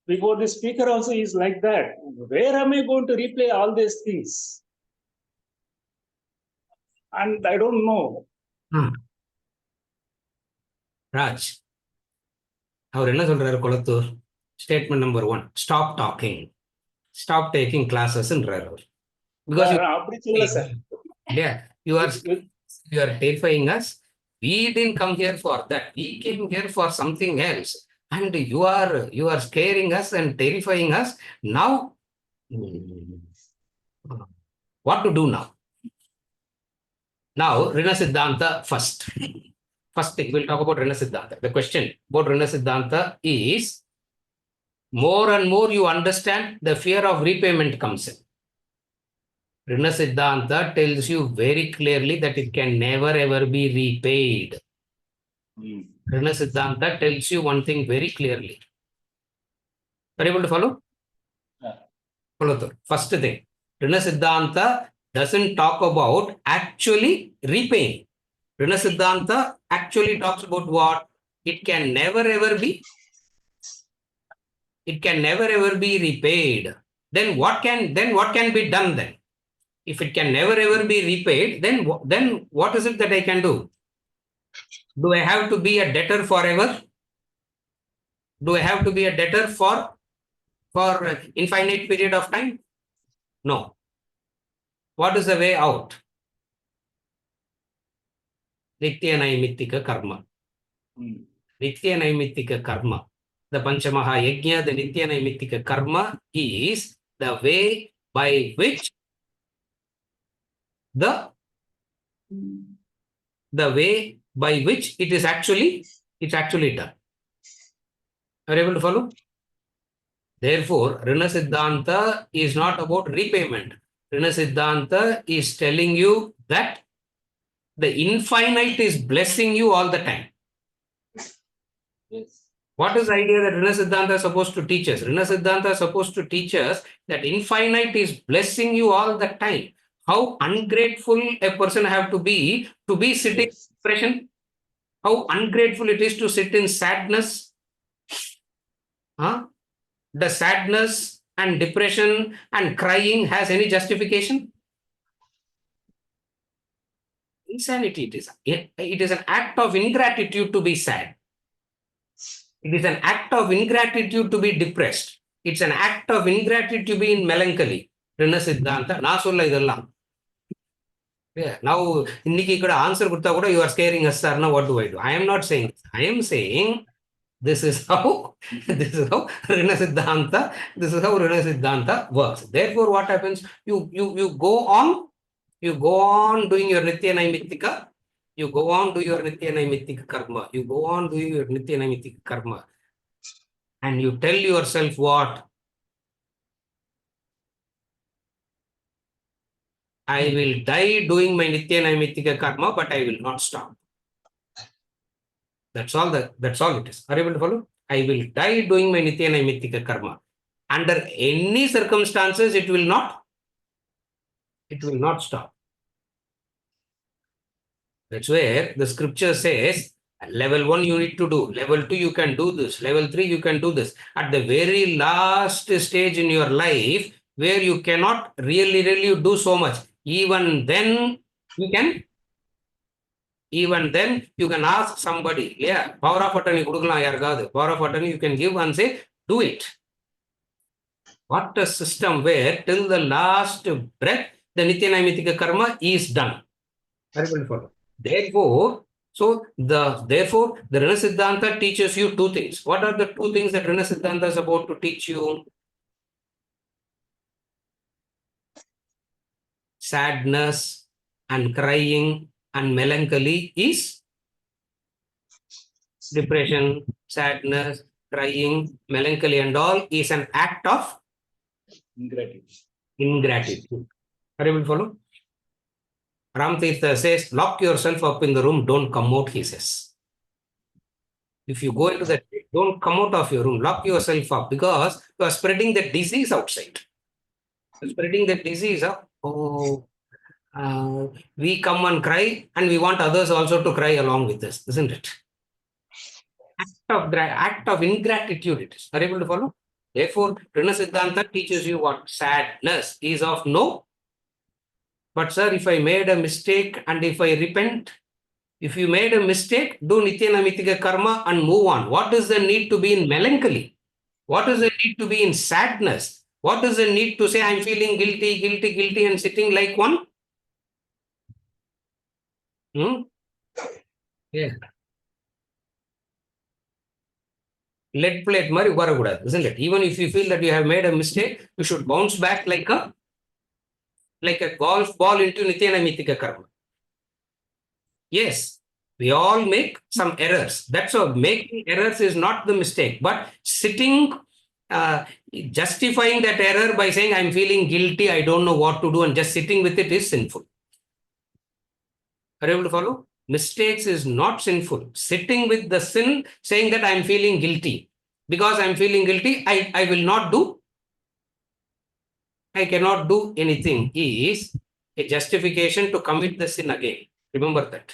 before the speaker also is like that. Where am I going to replay all these things? And I don't know. Raj, அவர் என்ன சொல்றாரு Kolathur? Statement number one, stop talking, stop taking classes ன்றாரு our. Because அப்படி சொல்ல sir. yeah, you are terrifying us. We didn't come here for that. We came here for something else. And you are scaring us and terrifying us. Now, what to do now? Now, Rina Siddhanta first. First thing, we'll talk about Rina Siddhanta. The question about Rina Siddhanta is, more and more you understand, the fear of repayment comes in. Rina Siddhanta tells you very clearly that it can never ever be repaid. Rina Siddhanta tells you one thing very clearly. Are you able to follow? Yeah. Follow through. First thing, Rina Siddhanta doesn't talk about actually repaying. Rina Siddhanta actually talks about what? It can never ever be. It can never ever be repaid. Then what can be done then? If it can never ever be repaid, then what is it that I can do? Do I have to be a debtor forever? Do I have to be a debtor for infinite period of time? No. What is the way out? Nitya Naimittika karma. Nitya Naimittika karma. The Panchamaha Yajna, the Nitya Naimittika karma is the way by which the way by which it is actually done. Are you able to follow? Therefore, Rina Siddhanta is not about repayment. Rina Siddhanta is telling you that the infinite is blessing you all the time. Yes. What is the idea that Rina Siddhanta is supposed to teach us? Rina Siddhanta is supposed to teach us that infinite is blessing you all the time. How ungrateful a person have to be sitting in depression. How ungrateful it is to sit in sadness. The sadness and depression and crying has any justification? Insanity it is. It is an act of ingratitude to be sad. It is an act of ingratitude to be depressed. It's an act of ingratitude to be in melancholy. Siddhanta, நான் சொல்ல இதெல்லாம். Yeah. Now, இன்னைக்கு கூட answer கொடுத்தா கூட you are scaring us, sir. Now what do I do? I am not saying. I am saying this is how Rina Siddhanta, this is how Rina Siddhanta works. Therefore, what happens? You go on doing your Nitya Naimittika. You go on do your Nitya Naimittika karma. You go on doing your Nitya Naimittika karma. And you tell yourself what? I will die doing my Nitya Naimittika karma, but I will not stop. That's all it is. Are you able to follow? I will die doing my Nitya Naimittika karma. Under any circumstances, it will not stop. That's where the scripture says, level 1 you need to do, level 2 you can do this, level 3 you can do this. At the very last stage in your life, where you cannot really do so much, even then you can ask somebody, yeah, power of attorney kudukalam yarukadu, power of attorney you can give and say, do it. What a system where till the last breath, the Nitya Naimittika karma is done. Therefore, the Rina Siddhanta teaches you two things. What are the two things that Rina Siddhanta is about to teach you? Sadness and crying and melancholy is depression. Sadness, crying, melancholy and all is an act of ingratitude. Are you able to follow? Ram Tirtha says, lock yourself up in the room, don't come out, he says. If you go into that, don't come out of your room, lock yourself up, because you are spreading the disease outside. You're spreading the disease up. We come and cry, and we want others also to cry along with us, isn't it? Act of ingratitude it is. Are you able to follow? Therefore, Rina Siddhanta teaches you what? Sadness is of no. But sir, if I made a mistake and if I repent, if you made a mistake, do Nitya Naimittika karma and move on. What is the need to be in melancholy? What is the need to be in sadness? What is the need to say, I'm feeling guilty and sitting like one? Yeah. Lead plate mari varagudadu, isn't it? Even if you feel that you have made a mistake, you should bounce back like a golf ball into Nitya Naimittika karma. Yes, we all make some errors. That's all. Making errors is not the mistake, but sitting, justifying that error by saying, I'm feeling guilty, I don't know what to do, and just sitting with it is sinful. Are you able to follow? Mistakes is not sinful. Sitting with the sin, saying that I'm feeling guilty. Because I'm feeling guilty, I will not do. I cannot do anything is a justification to commit the sin again. Remember that.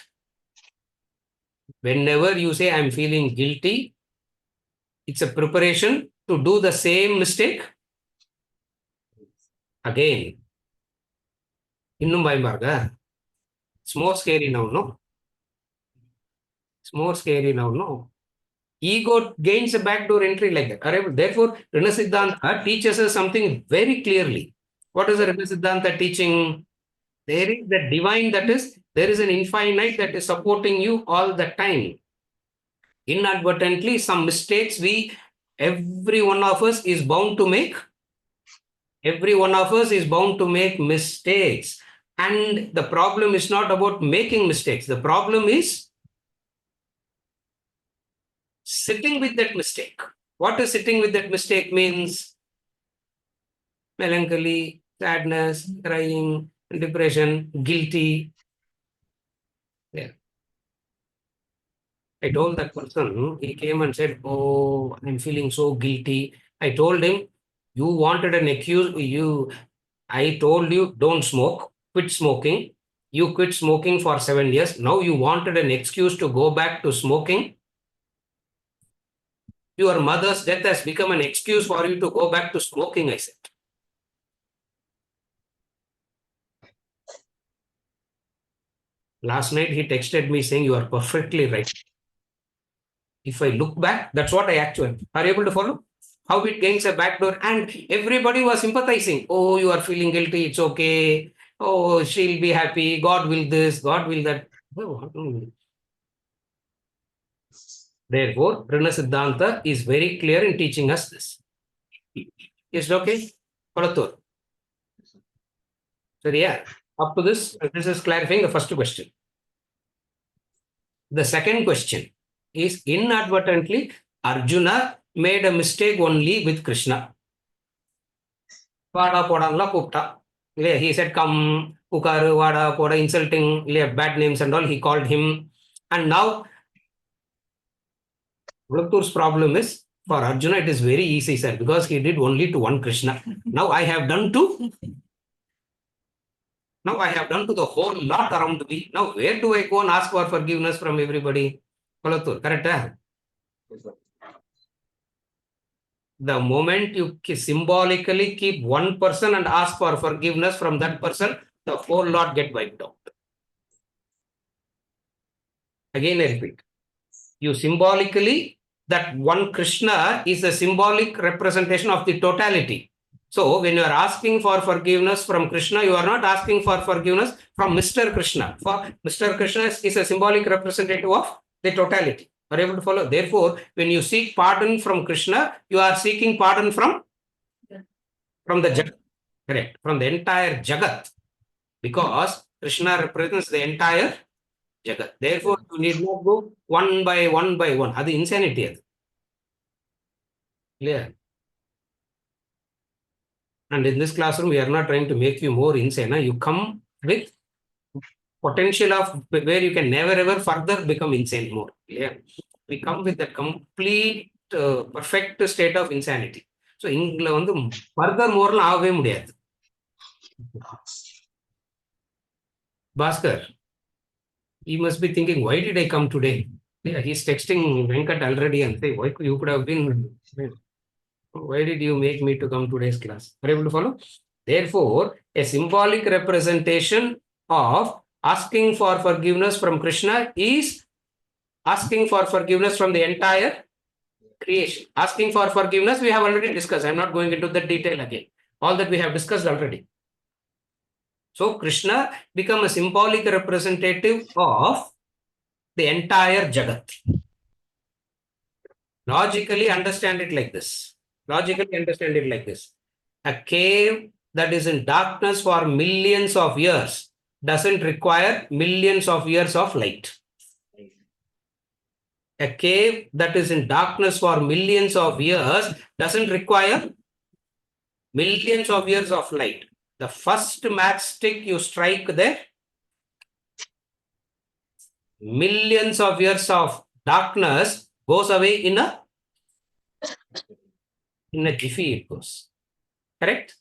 Whenever you say I'm feeling guilty, it's a preparation to do the same mistake again. Innum bayama irukka? It's more scary now, no? It's more scary now, no? Ego gains a backdoor entry like that. Therefore, Rina Siddhanta teaches us something very clearly. What is the Rina Siddhanta teaching? There is the divine, that is, there is an infinite that is supporting you all the time. Inadvertently, some mistakes every one of us is bound to make. Every one of us is bound to make mistakes. And the problem is not about making mistakes. The problem is sitting with that mistake. What is sitting with that mistake means? Melancholy, sadness, crying, depression, guilty. Yeah. I told that person, he came and said, oh, I'm feeling so guilty. I told him, you wanted an excuse. I told you, don't smoke, quit smoking. You quit smoking for 7 years. Now you wanted an excuse to go back to smoking. Your mother's death has become an excuse for you to go back to smoking, I said. Last night he texted me saying, you are perfectly right. If I look back, that's what I actually are able to follow. How it gains a backdoor, and everybody was sympathizing. Oh, you are feeling guilty, it's okay. Oh, she'll be happy. God will this, God will that. Oh, therefore, Prana Siddhanta is very clear in teaching us this. Is it okay? Kolathur. So, yeah, up to this is clarifying the first question. The second question is inadvertently, Arjuna made a mistake only with Krishna. Vada podanla kupta. He said, come, Pukaru, Vada, Poda, insulting, bad names and all. He called him. And now, Gulutur's problem is, for Arjuna, it is very easy, sir, because he did only to one Krishna. Now I have done to. Now I have done to the whole lot around me. Now where do I go and ask for forgiveness from everybody? Gulutur, correct? The moment you symbolically keep one person and ask for forgiveness from that person, the whole lot get wiped out. Again, I repeat. You symbolically, that one Krishna is a symbolic representation of the totality. So when you are asking for forgiveness from Krishna, you are not asking for forgiveness from Mr. Krishna. For Mr. Krishna is a symbolic representative of the totality. Are you able to follow? Therefore, when you seek pardon from Krishna, you are seeking pardon from the Jagat. Correct. From the entire Jagat. Because Krishna represents the entire Jagat. Therefore, you need not go one by one by one. That's insanity. Clear? And in this classroom, we are not trying to make you more insane. You come with potential of where you can never ever further become insane more. Yeah. We come with a complete perfect state of insanity. So, further more ஆகவே முடியாது. Bhaskar, he must be thinking, why did I come today? Yeah, he's texting Venkat already and say, why you could have been, why did you make me to come to today's class? Are you able to follow? Therefore, a symbolic representation of asking for forgiveness from Krishna is asking for forgiveness from the entire creation. Asking for forgiveness, we have already discussed. I'm not going into the detail again. All that we have discussed already. So, Krishna become a symbolic representative of the entire Jagat. Logically understand it like this. Logically understand it like this. A cave that is in darkness for millions of years doesn't require millions of years of light. A cave that is in darkness for millions of years doesn't require millions of years of light. The first matchstick you strike there, millions of years of darkness goes away in a jiffy it goes. Correct?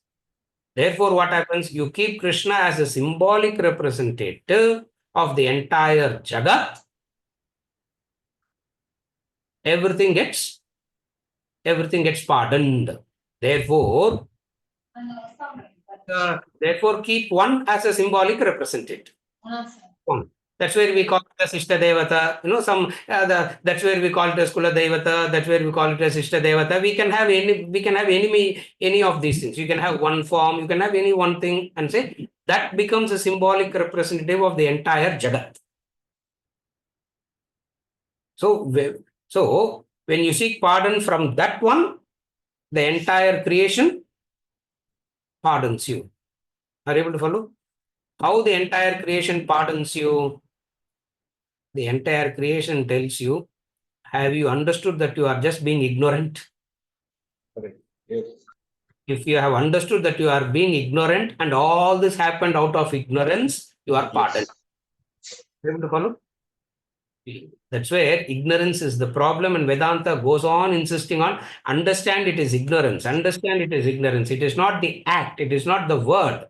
Therefore, what happens? You keep Krishna as a symbolic representative of the entire Jagat. Everything gets pardoned. Therefore, keep one as a symbolic representative. One. That's where we call it as Ishta Devata. That's where we call it as Kula Devata. That's where we call it as Ishta Devata. We can have any of these things. You can have one form. You can have any one thing and say that becomes a symbolic representative of the entire Jagat. So when you seek pardon from that one, the entire creation pardons you. Are you able to follow? How the entire creation pardons you? The entire creation tells you, have you understood that you are just being ignorant? Correct. Yes. If you have understood that you are being ignorant and all this happened out of ignorance, you are pardoned. Are you able to follow? That's where ignorance is the problem, and Vedanta goes on insisting on understand it is ignorance. Understand it is ignorance. It is not the act. It is not the word.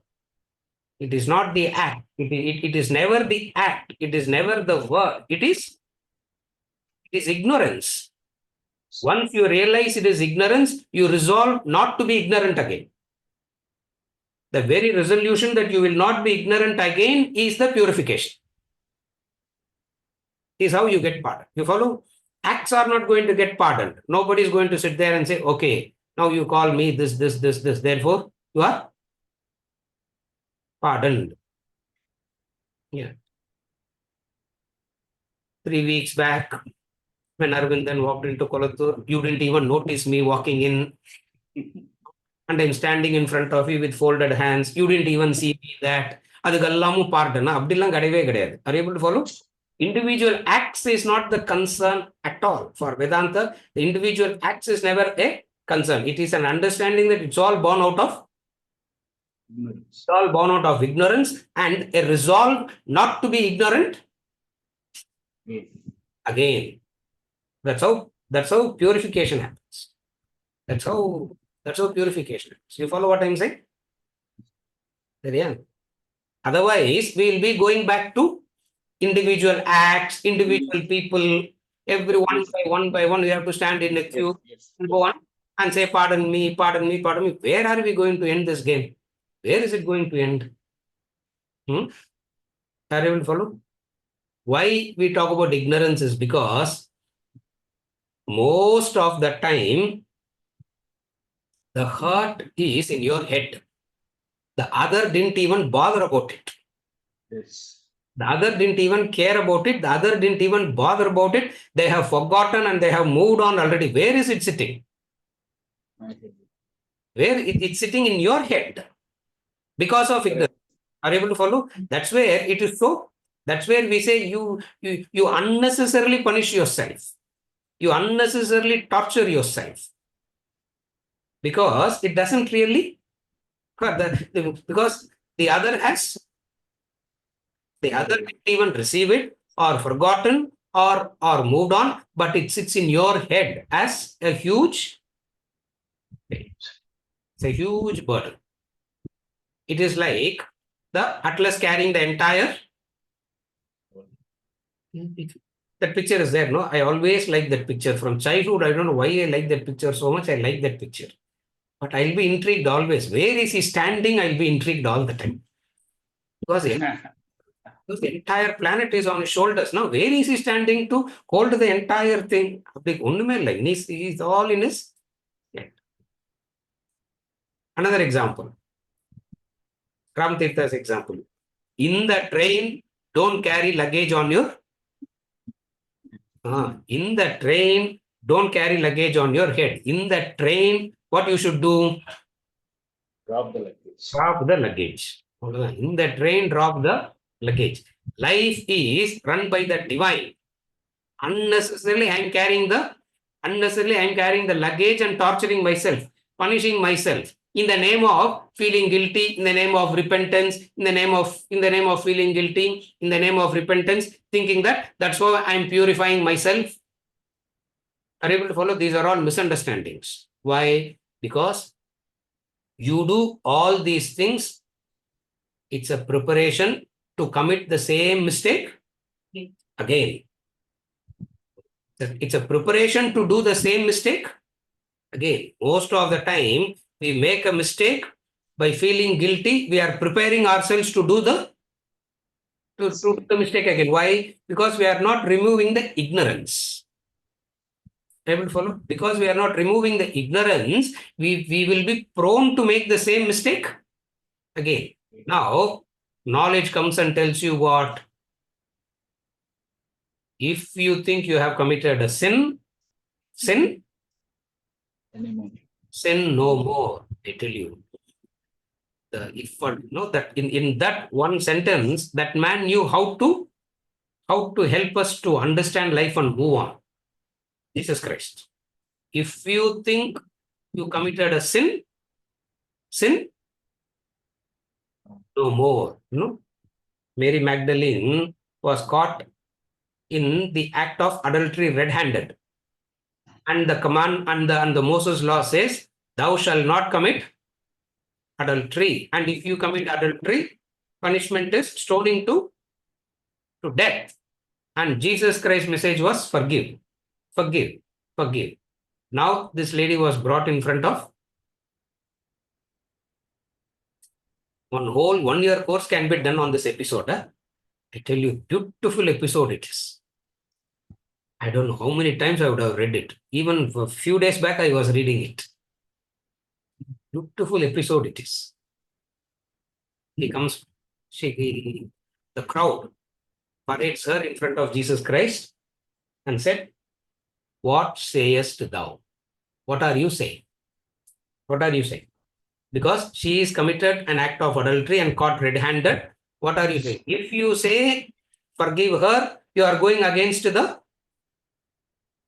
It is not the act. It is never the act. It is never the word. It is ignorance. Once you realize it is ignorance, you resolve not to be ignorant again. The very resolution that you will not be ignorant again is the purification. is how you get pardoned. You follow? Acts are not going to get pardoned. Nobody is going to sit there and say, okay, now you call me this, this. Therefore, you are pardoned. Yeah. 3 weeks back, when Arvindan walked into Kolattur, you didn't even notice me walking in, and I'm standing in front of you with folded hands. You didn't even see me that. அதுக்கெல்லாமும் pardon. அப்படிலாம் கிடையவே கிடையாது. Are you able to follow? Individual acts is not the concern at all. For Vedanta, the individual acts is never a concern. It is an understanding that it's all born out of ignorance and a resolve not to be ignorant again. That's how purification happens. That's how purification happens. You follow what I'm saying? Yeah. Otherwise, we'll be going back to individual acts, individual people, every one by one, we have to stand in a queue and go on and say, pardon me, pardon me, pardon me. Where are we going to end this game? Where is it going to end? Are you able to follow? Why we talk about ignorance is because most of the time, the heart is in your head. The other didn't even bother about it. Yes. The other didn't even care about it. The other didn't even bother about it. They have forgotten and they have moved on already. Where is it sitting? Where it's sitting in your head because of ignorance. Are you able to follow? That's where it is so. That's where we say you unnecessarily punish yourself. You unnecessarily torture yourself because it doesn't really. Because the other didn't even receive it or forgotten or moved on, but it sits in your head as a huge weight. It's a huge burden. It is like the Atlas carrying the entire. That picture is there, no? I always like that picture from childhood. I don't know why I like that picture so much. I like that picture. But I'll be intrigued always. Where is he standing? I'll be intrigued all the time. Because the entire planet is on his shoulders. Now, where is he standing to hold the entire thing? He's all in his head. Another example. Ram Tirtha's example. In the train, don't carry luggage on your. In the train, don't carry luggage on your head. In the train, what you should do? Drop the luggage. Drop the luggage. In the train, drop the luggage. Life is run by the divine. Unnecessarily, I am carrying the luggage and torturing myself, punishing myself in the name of feeling guilty, in the name of repentance, in the name of feeling guilty, in the name of repentance, thinking that that's why I am purifying myself. Are you able to follow? These are all misunderstandings. Why? Because you do all these things. It's a preparation to commit the same mistake again. It's a preparation to do the same mistake again. Most of the time, we make a mistake by feeling guilty. We are preparing ourselves to do the mistake again. Why? Because we are not removing the ignorance. Able to follow? Because we are not removing the ignorance, we will be prone to make the same mistake again. Now, knowledge comes and tells you what? If you think you have committed a sin no more. I tell you. That in that one sentence, that man knew how to help us to understand life and move on. Jesus Christ. If you think you committed a sin no more. No. Mary Magdalene was caught in the act of adultery red-handed. And the command and the Moses law says, thou shalt not commit adultery. And if you commit adultery, punishment is stoning to death. And Jesus Christ's message was forgive. Now this lady was brought in front of. One whole 1 year course can be done on this episode. I tell you, beautiful episode it is. I don't know how many times I would have read it. Even a few days back, I was reading it. Beautiful episode it is. He comes, the crowd parades her in front of Jesus Christ and said, "What sayest thou?" What are you saying? What are you saying? Because she is committed an act of adultery and caught red-handed. What are you saying? If you say, forgive her, you are going against the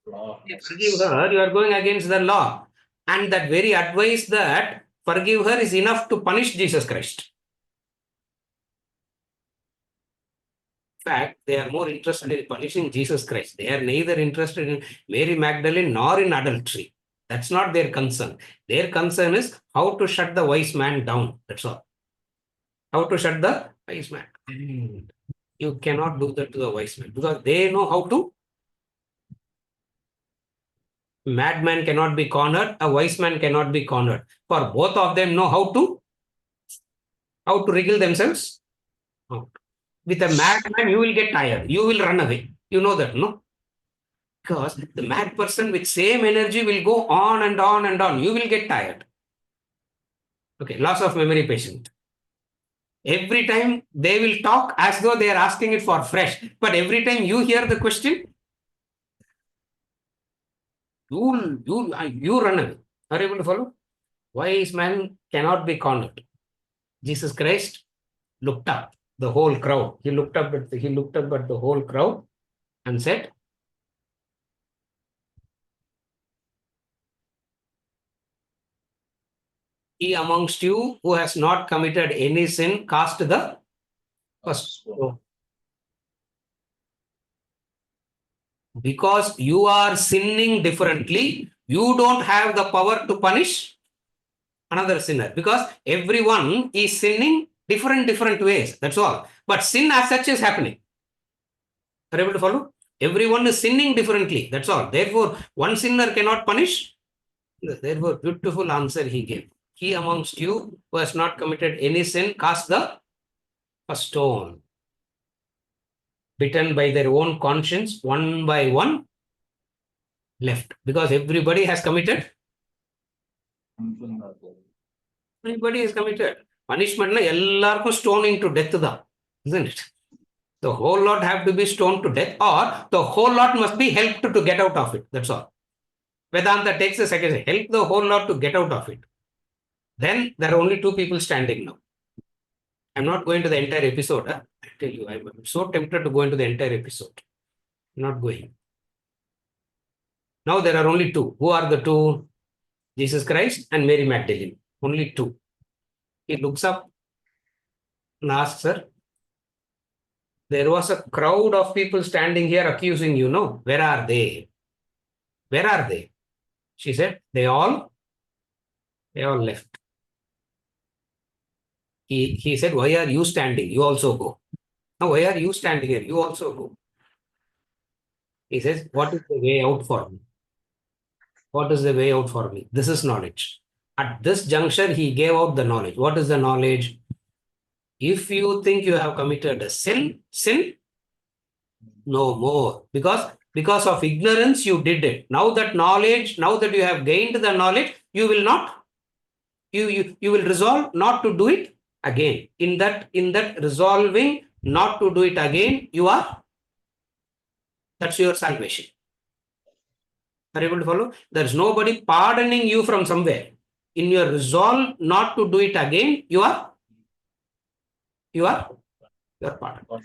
forgive her, you are going against the law. And that very advice that forgive her is enough to punish Jesus Christ. In fact, they are more interested in punishing Jesus Christ. They are neither interested in Mary Magdalene nor in adultery. That's not their concern. Their concern is how to shut the wise man down. That's all. How to shut the wise man. And you cannot do that to the wise man because they know how to. Madman cannot be cornered. A wise man cannot be cornered. For both of them know how to wriggle themselves out. With a madman, you will get tired. You will run away. You know that, no? Because the mad person with same energy will go on and on and on. You will get tired. Okay, loss of memory patient. Every time they will talk as though they are asking it for fresh. But every time you hear the question, you run away. Are you able to follow? Wise man cannot be cornered. Jesus Christ looked up the whole crowd. He looked up at the whole crowd and said, "He amongst you who has not committed any sin, cast the first stone." Because you are sinning differently, you don't have the power to punish another sinner. Because everyone is sinning different ways. That's all. But sin as such is happening. Are you able to follow? Everyone is sinning differently. That's all. Therefore, one sinner cannot punish. Therefore, beautiful answer he gave. He amongst you who has not committed any sin, cast the first stone. Bitten by their own conscience, one by one, left. Because everybody has committed. Everybody has committed. Punishment na ellarkum stoning to death da, isn't it? The whole lot have to be stoned to death, or the whole lot must be helped to get out of it. That's all. Vedanta takes the second, help the whole lot to get out of it. Then there are only two people standing now. I'm not going to the entire episode. I tell you, I'm so tempted to go into the entire episode. I'm not going. Now there are only two. Who are the two? Jesus Christ and Mary Magdalene. Only two. He looks up and asks her, there was a crowd of people standing here accusing you, no? Where are they? Where are they? She said, they all left. He said, why are you standing? You also go. Now, why are you standing here? You also go. He says, what is the way out for me? What is the way out for me? This is knowledge. At this juncture, he gave out the knowledge. What is the knowledge? If you think you have committed a sin no more. Because of ignorance, you did it. Now that knowledge, now that you have gained the knowledge, you will not, you will resolve not to do it again. In that resolving not to do it again, that's your salvation. Are you able to follow? There's nobody pardoning you from somewhere. In your resolve not to do it again, you are pardoned.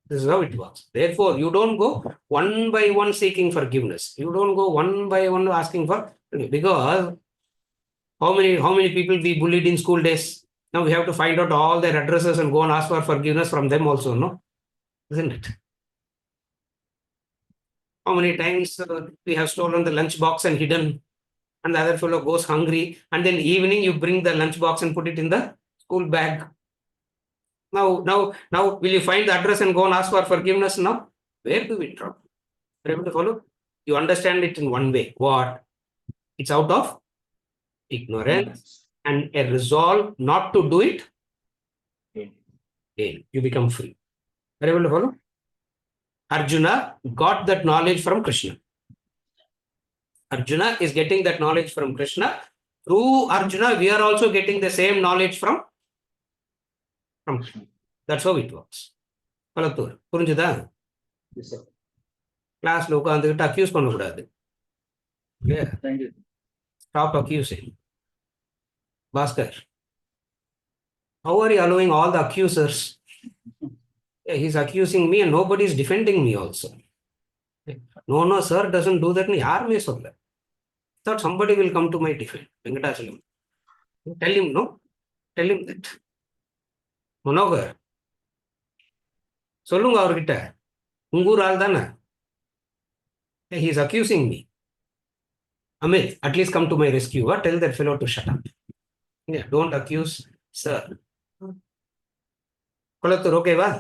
This is how it works. Therefore, you don't go one by one seeking forgiveness. You don't go one by one asking for, because how many people we bullied in school days? Now we have to find out all their addresses and go and ask for forgiveness from them also, no? Isn't it? How many times we have stolen the lunch box and hidden, and the other fellow goes hungry, and then evening you bring the lunch box and put it in the school bag. Now, will you find the address and go and ask for forgiveness now? Where do we drop? Are you able to follow? You understand it in one way. What? It's out of ignorance and a resolve not to do it. Again, you become free. Are you able to follow? Arjuna got that knowledge from Krishna. Arjuna is getting that knowledge from Krishna. Through Arjuna, we are also getting the same knowledge from Krishna. That's how it works. Palattur, புரிஞ்சுதா? Yes, sir. கிளாஸ்ல உட்காந்துக்கிட்டு accuse பண்ணக்கூடாது. Thank you. Stop accusing. Bhaskar, how are you allowing all the accusers? Yeah, he's accusing me and nobody is defending me also. No, sir doesn't do that. யாருமே சொல்ல. Thought somebody will come to my defense. Venkatachalam. Tell him, no? Tell him that. Manogar. சொல்லுங்க அவர்கிட்ட. உங்கூர் ஆள் தானே? He is accusing me. Amit, at least come to my rescue. Tell that fellow to shut up. Yeah, don't accuse, sir. Palattur, okay, va?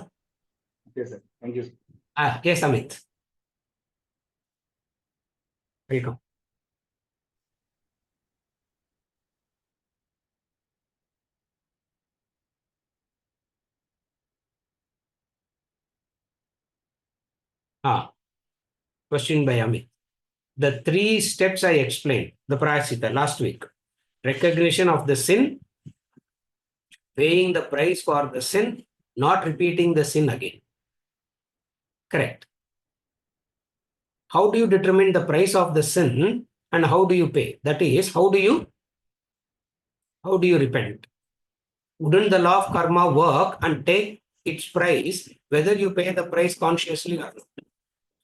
Yes, sir. Thank you. Yes, Amit. Welcome. Question by Amit. The 3 steps I explained, the prayasita last week. Recognition of the sin, paying the price for the sin, not repeating the sin again. Correct. How do you determine the price of the sin and how do you pay? That is, how do you repent? Wouldn't the law of karma work and take its price, whether you pay the price consciously or not?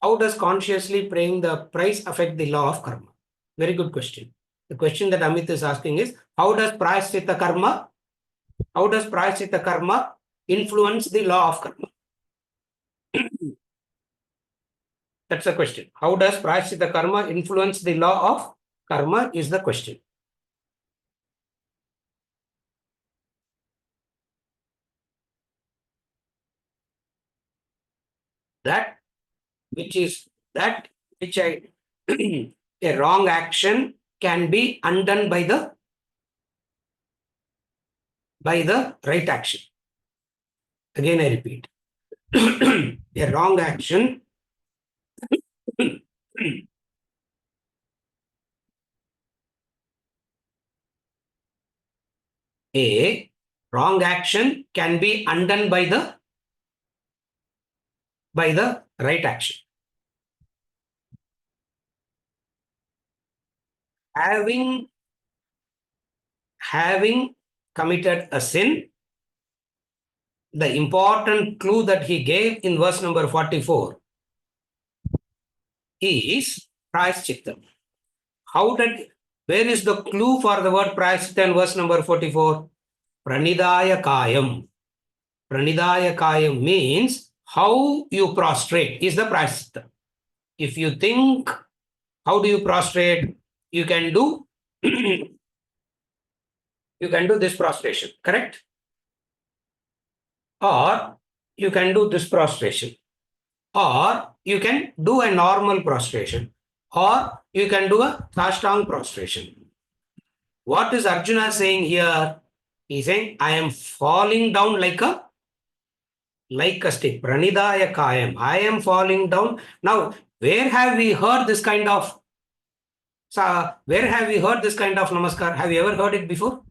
How does consciously paying the price affect the law of karma? Very good question. The question that Amit is asking is, how does prayaschitta karma influence the law of karma? That's the question. How does prayaschitta karma influence the law of karma is the question. That which a wrong action can be undone by the right action. Again, I repeat. A wrong action can be undone by the right action. Having committed a sin, the important clue that he gave in verse number 44 is prayaschitta. Where is the clue for the word prayaschitta in verse number 44? Pranidaya kayam. Pranidaya kayam means how you prostrate is the prayaschitta. If you think, how do you prostrate? You can do this prostration, correct? Or you can do this prostration. Or you can do a normal prostration. Or you can do a Tashtang prostration. What is Arjuna saying here? He's saying, I am falling down like a stick. Pranidaya kayam. I am falling down. Now, where have we heard this kind of namaskar? Have you ever heard it before?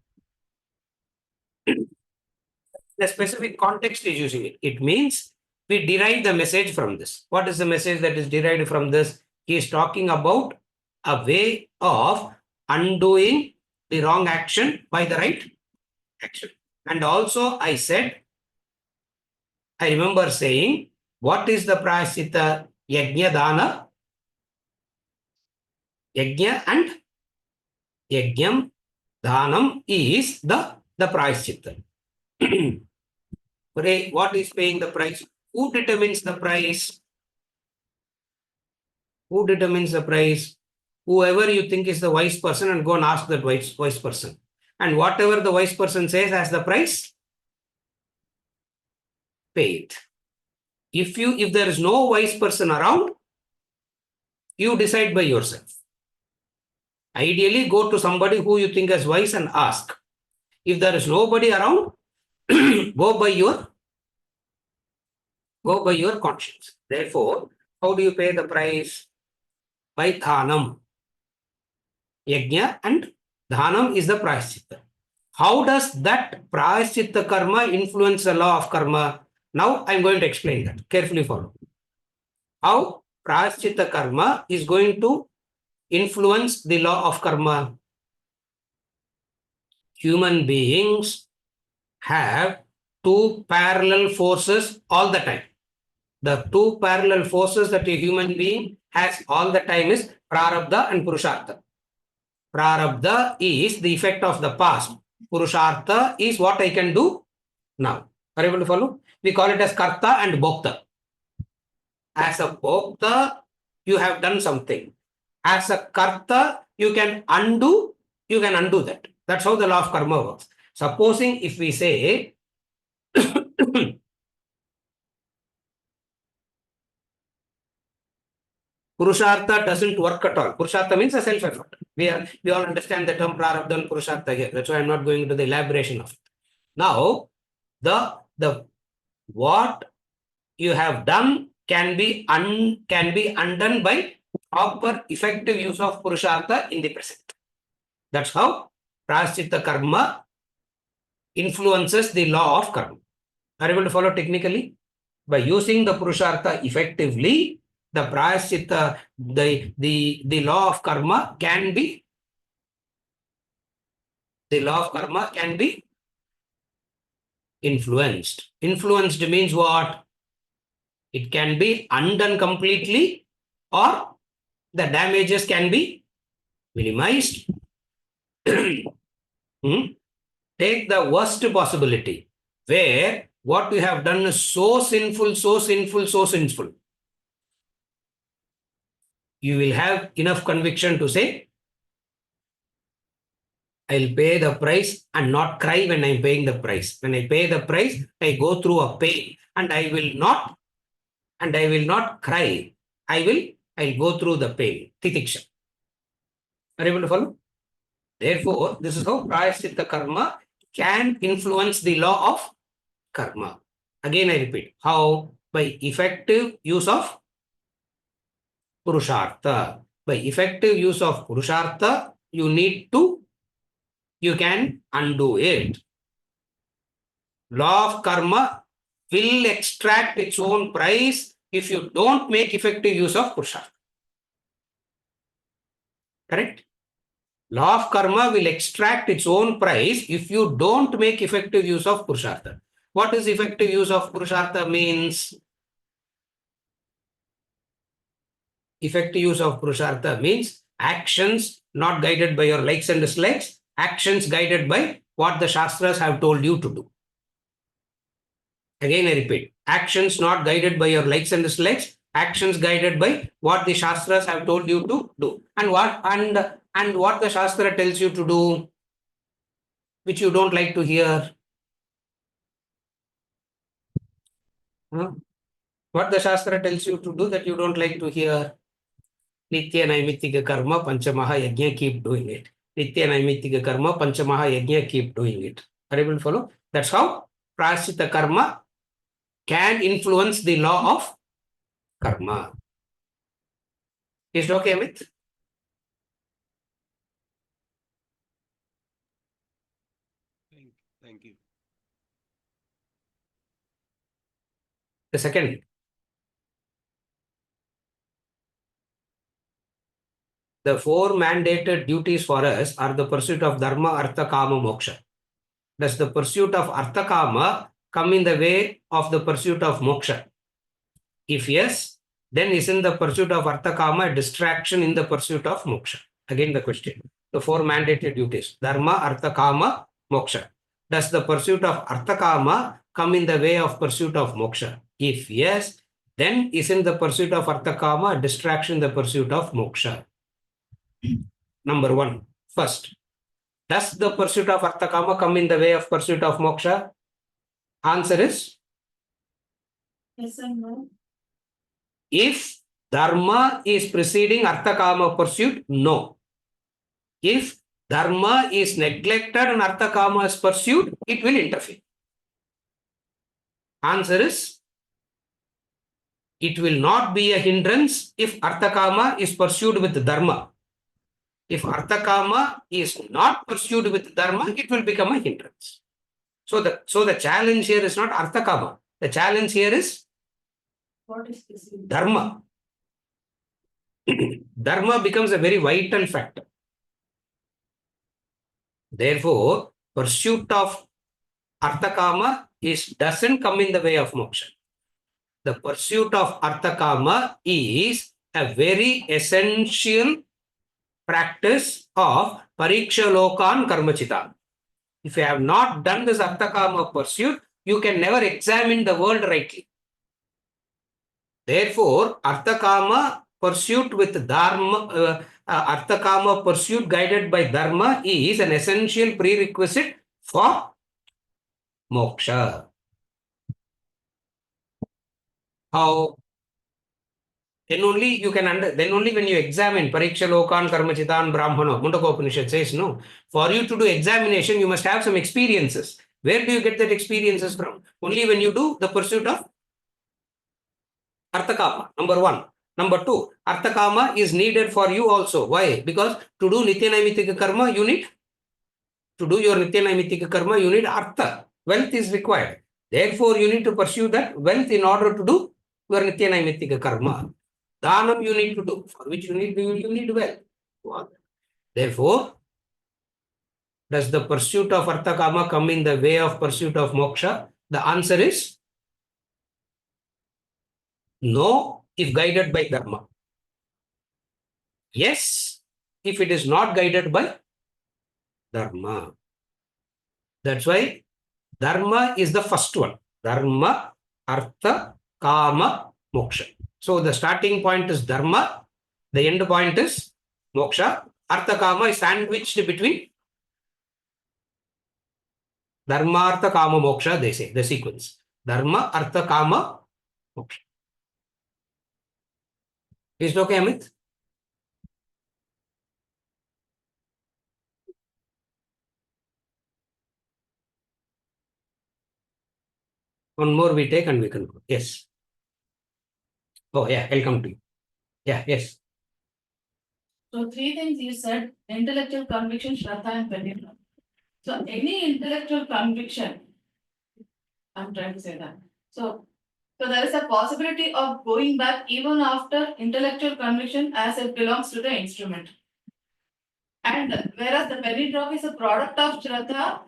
The specific context is using it. It means we derive the message from this. What is the message that is derived from this? He is talking about a way of undoing the wrong action by the right action. And also I remember saying, what is the prayaschitta? Yajna dana. Yajna and yajnam dhanam is the prayaschitta. What is paying the price? Who determines the price? Who determines the price? Whoever you think is the wise person, and go and ask that wise person. And whatever the wise person says as the price, pay it. If there is no wise person around, you decide by yourself. Ideally, go to somebody who you think is wise and ask. If there is nobody around, go by your Go by your conscience. Therefore, how do you pay the price? By dhanam. Yajna and dhanam is the prayaschitta. How does that prayaschitta karma influence the law of karma? Now I am going to explain that. Carefully follow. How prayaschitta karma is going to influence the law of karma? Human beings have two parallel forces all the time. The two parallel forces that a human being has all the time is prarabdha and purushartha. Prarabdha is the effect of the past. Purushartha is what I can do now. Are you able to follow? We call it as karta and bhokta. As a bhokta, you have done something. As a karta, you can undo that. That's how the law of karma works. Supposing if we say Purushartha doesn't work at all. Purushartha means a self-effort. We all understand the term prarabdha and purushartha here. That's why I'm not going into the elaboration of it. Now, the what you have done can be undone by proper effective use of purushartha in the present. That's how prayaschitta karma influences the law of karma. Are you able to follow technically? By using the purushartha effectively, the prayaschitta, the law of karma can be influenced. Influenced means what? It can be undone completely or the damages can be minimized. Take the worst possibility where what you have done is so sinful. You will have enough conviction to say, I'll pay the price and not cry when I'm paying the price. When I pay the price, I go through a pain and I will not cry. I'll go through the pain. Titiksha. Are you able to follow? Therefore, this is how prayaschitta karma can influence the law of karma. Again, I repeat. How? By effective use of purushartha. By effective use of purushartha, you can undo it. Law of karma will extract its own price if you don't make effective use of purushartha. Correct? Law of karma will extract its own price if you don't make effective use of purushartha. What is effective use of purushartha means? Effective use of purushartha means actions not guided by your likes and dislikes, actions guided by what the Shastras have told you to do. Again, I repeat, actions not guided by your likes and dislikes, actions guided by what the Shastras have told you to do. And what the Shastra tells you to do, which you don't like to hear. What the Shastra tells you to do that you don't like to hear. Nitya Naimittika Karma Panchamaha Yajna, keep doing it. Nitya Naimittika Karma Panchamaha Yajna, keep doing it. Are you able to follow? That's how prayaschitta karma can influence the law of karma. Is it okay, Amit? Thank you. The second. The four mandated duties for us are the pursuit of dharma, artha, kama, moksha. Does the pursuit of artha, kama come in the way of the pursuit of moksha? If yes, then isn't the pursuit of artha, kama a distraction in the pursuit of moksha? Again the question. The four mandated duties, dharma, artha, kama, moksha. Does the pursuit of artha, kama come in the way of pursuit of moksha? If yes, then isn't the pursuit of artha, kama a distraction in the pursuit of moksha? Number one, first, does the pursuit of artha, kama come in the way of pursuit of moksha? Answer is Yes and no. if dharma is preceding artha, kama pursuit, no. If dharma is neglected and artha, kama is pursued, it will interfere. Answer is it will not be a hindrance if Arthakama is pursued with Dharma. If Arthakama is not pursued with Dharma, it will become a hindrance. So the challenge here is not Arthakama. The challenge here is What is this? Dharma. Dharma becomes a very vital factor. Therefore, pursuit of Arthakama doesn't come in the way of moksha. The pursuit of Arthakama is a very essential practice of Pariksha Lokan Karmachita. If you have not done this Arthakama pursuit, you can never examine the world rightly. Therefore, Arthakama pursuit with Dharma, Arthakama pursuit guided by Dharma is an essential prerequisite for moksha. How? Then only you can then only when you examine Pariksha Lokan Karmachitan Brahmana, Mundaka Upanishad says no. For you to do examination, you must have some experiences. Where do you get that experiences from? Only when you do the pursuit of Arthakama, number one. Number two, Arthakama is needed for you also. Why? Because to do Nityanaimittika karma, you need to do your Nityanaimittika karma, you need Artha. Wealth is required. Therefore, you need to pursue that wealth in order to do your Nityanaimittika karma. Dhanam you need to do, for which you need wealth. Therefore, does the pursuit of Arthakama come in the way of pursuit of moksha? The answer is no, if guided by Dharma. Yes, if it is not guided by Dharma. That's why Dharma is the first one. Dharma, Artha, Kama, Moksha. So the starting point is Dharma, the end point is Moksha. Artha, Kama is sandwiched between Dharma, Artha, Kama, Moksha, they say, the sequence. Dharma, Artha, Kama, Moksha. Is it okay, Amit? One more we take and we can go. Yes. Oh, yeah, I'll come to you. Yeah, yes. So three things you said: intellectual conviction, Shraddha, and Pandita. So any intellectual conviction, I'm trying to say that. So there is a possibility of going back even after intellectual conviction as it belongs to the instrument. And whereas the penny drop is a product of Shraddha,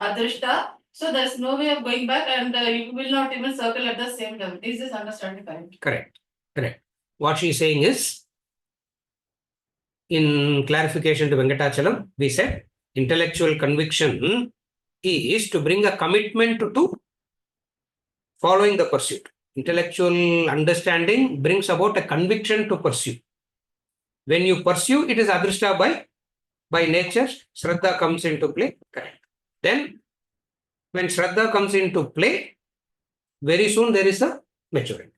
Adrishta, so there's no way of going back and you will not even circle at the same level. Is this understanding correct? Correct. Correct. What she's saying is, in clarification to Venkatachalam, we said intellectual conviction is to bring a commitment to following the pursuit. Intellectual understanding brings about a conviction to pursue. When you pursue, it is adrishta by nature. Shraddha comes into play. Correct. Then, when Shraddha comes into play, very soon there is a maturity.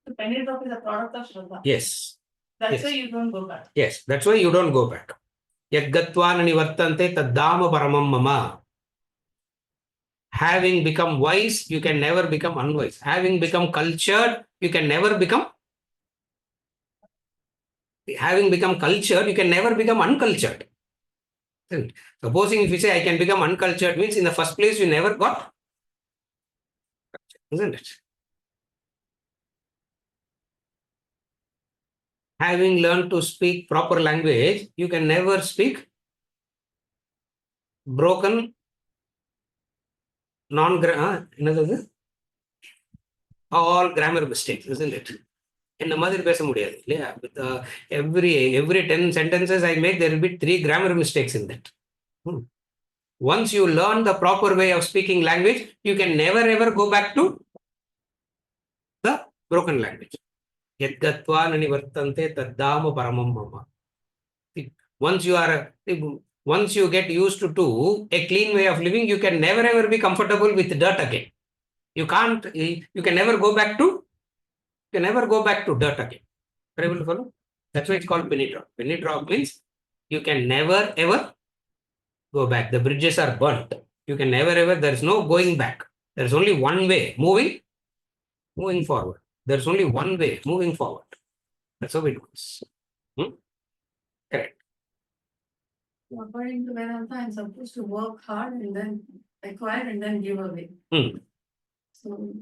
The penny drop is a product of Shraddha. Yes. That's yes. why you don't go back. Yes, that's why you don't go back. Yadgatva nivartante taddama paramam mama. Having become wise, you can never become unwise. Having become cultured, you can never become. Having become cultured, you can never become uncultured. Supposing if you say I can become uncultured, means in the first place you never got. Isn't it? Having learned to speak proper language, you can never speak broken, all grammar mistakes, isn't it? In the mother பேச முடியாது இல்லையா? With every 10 sentences I make, there will be 3 grammar mistakes in that. Once you learn the proper way of speaking language, you can never ever go back to the broken language. Yadgatva nanivartante taddama paramam mama. Once you get used to a clean way of living, you can never ever be comfortable with dirt again. You can never go back to dirt again. Are you able to follow? That's why it's called penny drop. Penny drop means you can never ever go back. The bridges are burnt. You can never ever, there is no going back. There is only one way, moving forward. There's only one way, moving forward. That's how it goes. Correct. According to Vedanta, I'm supposed to work hard and then acquire and then give away. So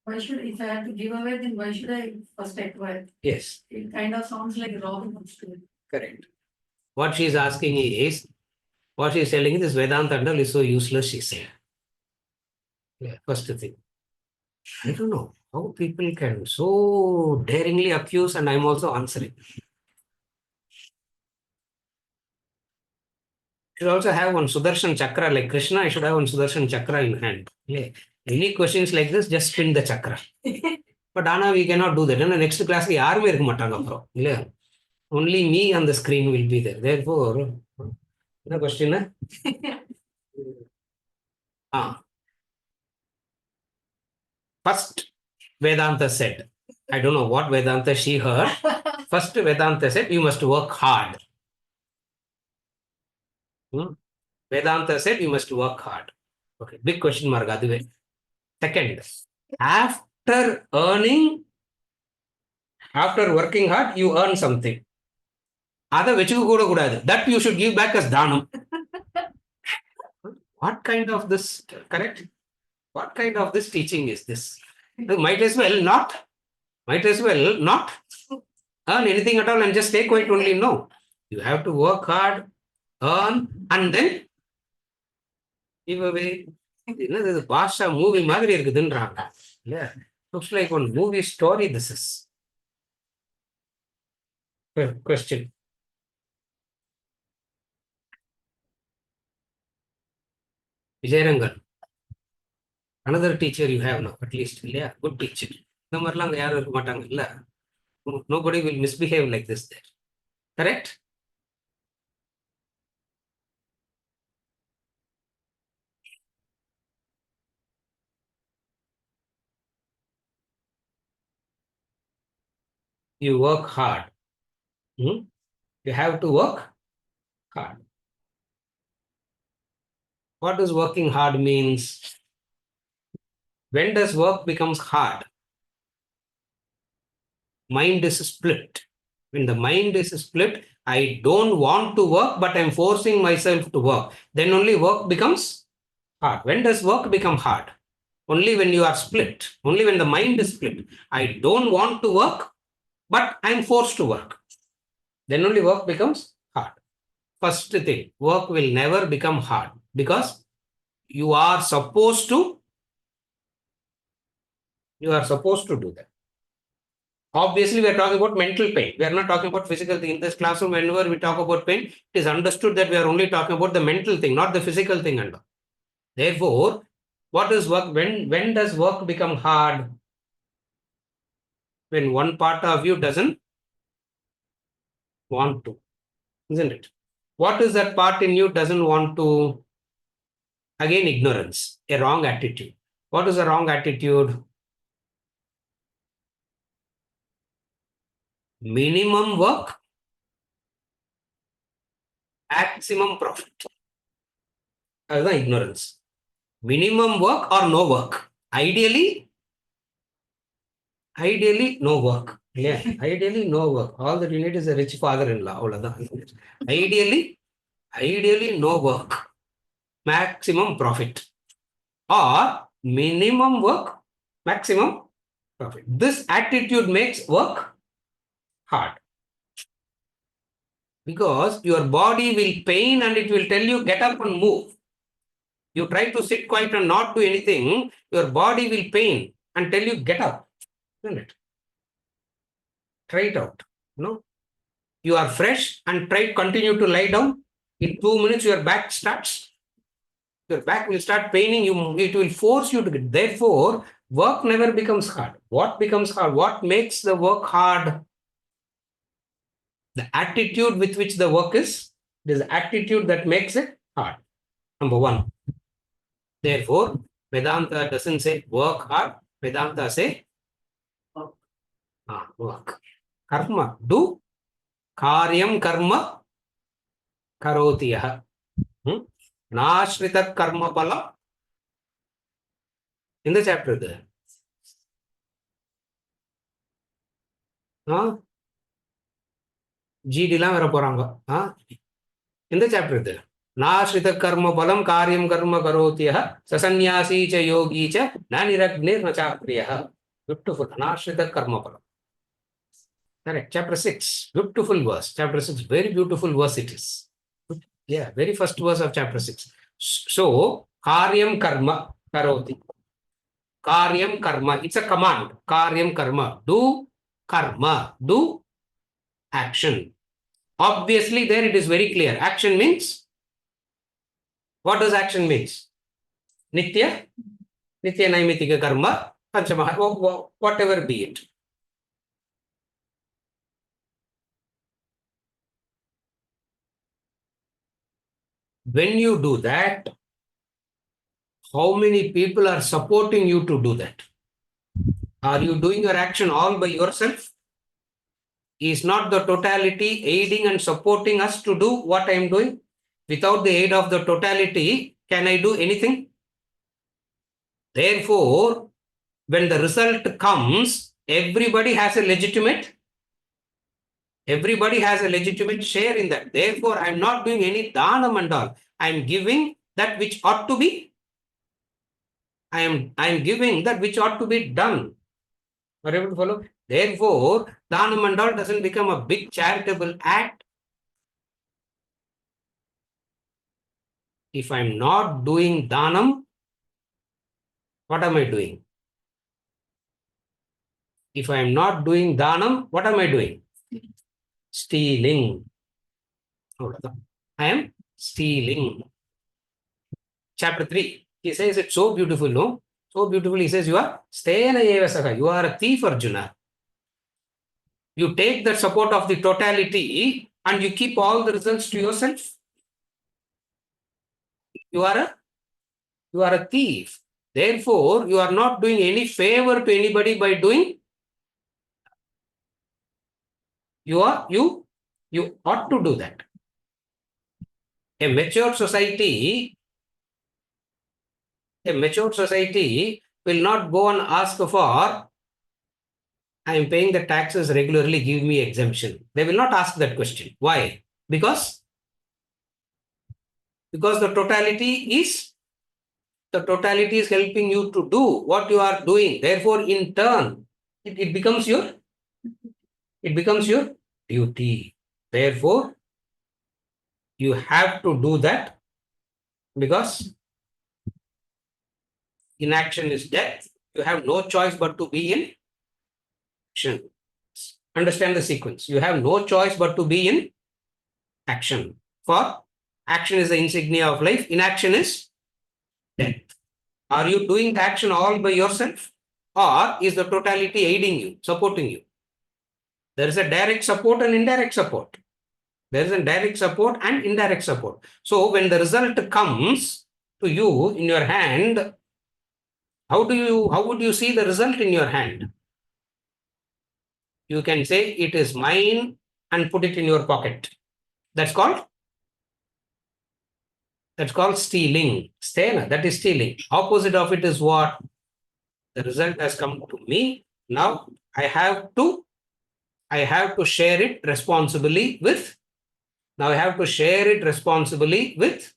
why should, if I have to give away, then why should I first acquire? Yes, It kind of sounds like a Robin Hood story. correct. What she's asking is, what she's telling is this Vedanta and all is so useless, she said. Yeah, first thing. I don't know how people can so daringly accuse, and I'm also answering. Should also have one Sudarshan Chakra like Krishna. I should have one Sudarshan Chakra in hand. Yeah. Any questions like this, just spin the chakra. But Anna, we cannot do that. In the next class, yarume irukka mattaanga appuram. Yeah. Only me on the screen will be there. Therefore, the question. First, Vedanta said, I don't know what Vedanta she heard. First, Vedanta said, you must work hard. Vedanta said, you must work hard. Okay, big question mark. Second, after working hard, you earn something. That you should give back as dhanam. What kind of this, correct? What kind of this teaching is this? Might as well not earn anything at all and just stay quiet only. No. You have to work hard, earn, and then give away. This Basha movie மாதிரி இருக்குதுன்றாங்க. Yeah. Looks like one movie story this is. Question. Vijayarangan. Another teacher you have now, at least. Yeah, good teacher. இந்த மாதிரிலாம் அங்க யாரும் இருக்க மாட்டாங்க இல்ல. Nobody will misbehave like this there. Correct? You work hard. You have to work hard. What does working hard means? When does work becomes hard? Mind is split. When the mind is split, I don't want to work, but I'm forcing myself to work. Then only work becomes hard. When does work become hard? Only when you are split. Only when the mind is split. I don't want to work, but I'm forced to work. Then only work becomes hard. First thing, work will never become hard because you are supposed to do that. Obviously, we are talking about mental pain. We are not talking about physical thing. In this classroom, whenever we talk about pain, it is understood that we are only talking about the mental thing, not the physical thing. Therefore, what is work? When does work become hard? When one part of you doesn't want to, isn't it? What is that part in you doesn't want to? Again, ignorance, a wrong attitude. What is a wrong attitude? Minimum work, maximum profit. That's ignorance. Minimum work or no work. Ideally, no work. Yeah, ideally, no work. All that you need is a rich father-in-law. Ideally, no work. Maximum profit. Or minimum work, maximum profit. This attitude makes work hard. Because your body will pain and it will tell you, get up and move. You try to sit quiet and not do anything, your body will pain and tell you, get up. Isn't it? Try it out. No? You are fresh and continue to lie down. In 2 minutes, your back starts. Your back will start paining you. It will force you to get. Therefore, work never becomes hard. What becomes hard? What makes the work hard? The attitude with which the work is. It is the attitude that makes it hard. Number one. Therefore, Vedanta doesn't say work hard. Vedanta say work. Karma. Do. Karyam karma karoti yaha. Nashrita karma bala. In the chapter there. ஜிடிலாம் வர போறாங்க. எந்த chapter இது? நாஸ்ரித கர்ம பலம் காரியம் கர்ம கரோத்திய சசன்யாசி ச யோகி ச ந நிரக்னிர் ந சாப்ரிய. பியூட்டிஃபுல். நாஸ்ரித கர்ம பலம். Correct. Chapter 6. Beautiful verse. Chapter 6. Very beautiful verse it is. Yeah, very first verse of chapter 6. So, karyam karma karoti. Karyam karma. It's a command. Karyam karma. Do karma. Do action. Obviously, there it is very clear. Action means, what does action means? Nitya Naimitika karma, Panchamaha, whatever be it. When you do that, how many people are supporting you to do that? Are you doing your action all by yourself? Is not the totality aiding and supporting us to do what I am doing? Without the aid of the totality, can I do anything? Therefore, when the result comes, everybody has a legitimate share in that. Therefore, I am not doing any dhanam and all. I am giving that which ought to be. I am giving that which ought to be done. Are you able to follow? Therefore, dhanam and all doesn't become a big charitable act if I am not doing dhanam. What am I doing? If I am not doing dhanam, what am I doing? Stealing. I am stealing. Chapter 3. He says it's so beautiful, no? So beautiful. He says you are stena eva saha. You are a thief, Arjuna. You take the support of the totality and you keep all the results to yourself. You are a thief. Therefore, you are not doing any favor to anybody by doing. You ought to do that. A mature society will not go and ask for, I am paying the taxes regularly, give me exemption. They will not ask that question. Why? Because the totality is helping you to do what you are doing. Therefore, in turn, it becomes your duty. Therefore, you have to do that, because inaction is death. You have no choice but to be in action. Understand the sequence. You have no choice but to be in action. For action is the insignia of life. Inaction is death. Are you doing the action all by yourself, or is the totality aiding you, supporting you? There is a direct support and indirect support. There is a direct support and indirect support. So when the result comes to you in your hand, how would you see the result in your hand? You can say it is mine and put it in your pocket. That's called stealing. Stena, that is stealing. Opposite of it is what? The result has come to me. Now I have to share it responsibly with. Now I have to share it responsibly with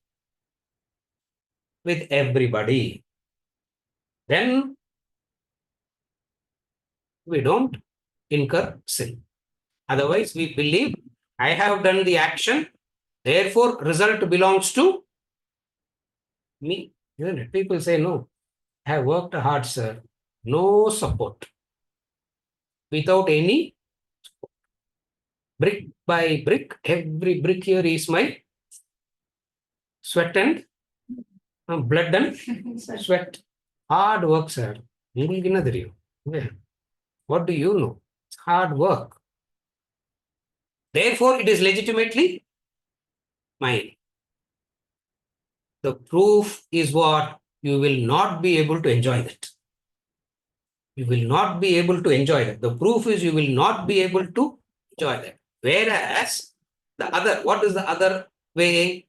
everybody. Then we don't incur sin. Otherwise, we believe I have done the action, therefore result belongs to me. Isn't it? People say, no, I have worked hard, sir. No support. Without any brick by brick, every brick here is my sweat and blood and sweat. Hard work, sir. What do you know? It's hard work. Therefore, it is legitimately mine. The proof is what? You will not be able to enjoy that. You will not be able to enjoy that. The proof is you will not be able to enjoy that. Whereas the other, what is the other way?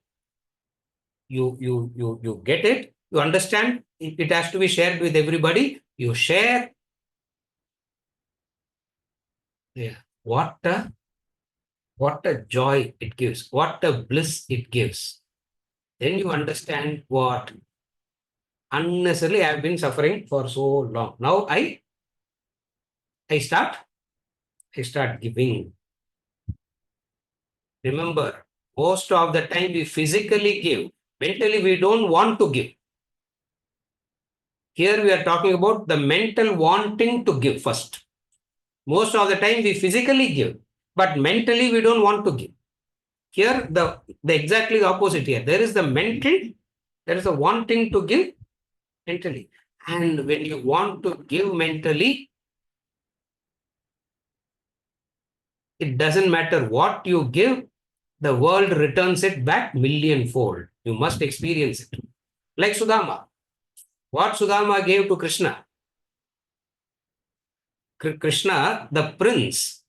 You get it, you understand, it has to be shared with everybody. You share. Yeah. what a joy it gives, what a bliss it gives. Then you understand what unnecessarily I have been suffering for so long. Now I start giving. Remember, most of the time we physically give, mentally we don't want to give. Here we are talking about the mental wanting to give first. Most of the time we physically give, but mentally we don't want to give. Here the exactly opposite here. There is the mental, there is a wanting to give mentally. And when you want to give mentally, it doesn't matter what you give, the world returns it back millionfold. You must experience it. Like Sudama. What Sudama gave to Krishna? Krishna, the prince.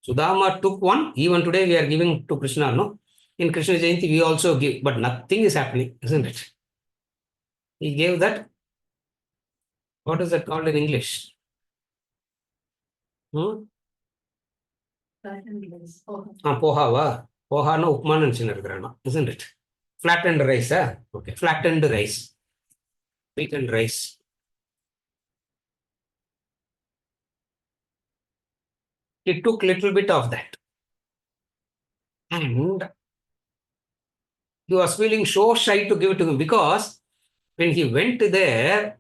Sudama took one. Even today we are giving to Krishna, no? In Krishna Jayanti we also give, but nothing is happening, isn't it? He gave that. What is that called in English? Pohava. Poha no upman and isn't it? Flattened rice, okay. Flattened rice. Sweetened rice. He took little bit of that. And he was feeling so shy to give it to him because when he went there,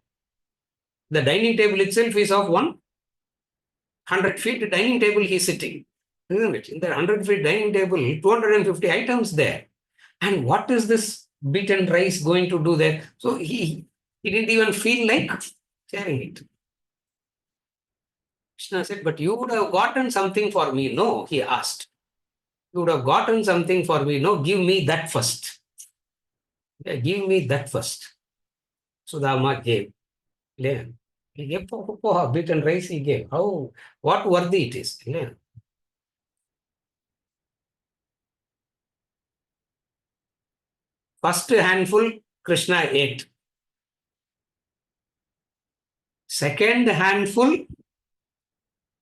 the dining table itself is of 100 feet dining table he's sitting. Isn't it? In the 100 feet dining table, 250 items there. And what is this beaten rice going to do there? So he didn't even feel like sharing it. Krishna said, but you would have gotten something for me. No, he asked. You would have gotten something for me. No, give me that first. Yeah, give me that first. Sudama gave. Yeah. He gave poha, beaten rice he gave. How, what worthy it is. Yeah. First handful, Krishna ate. Second handful,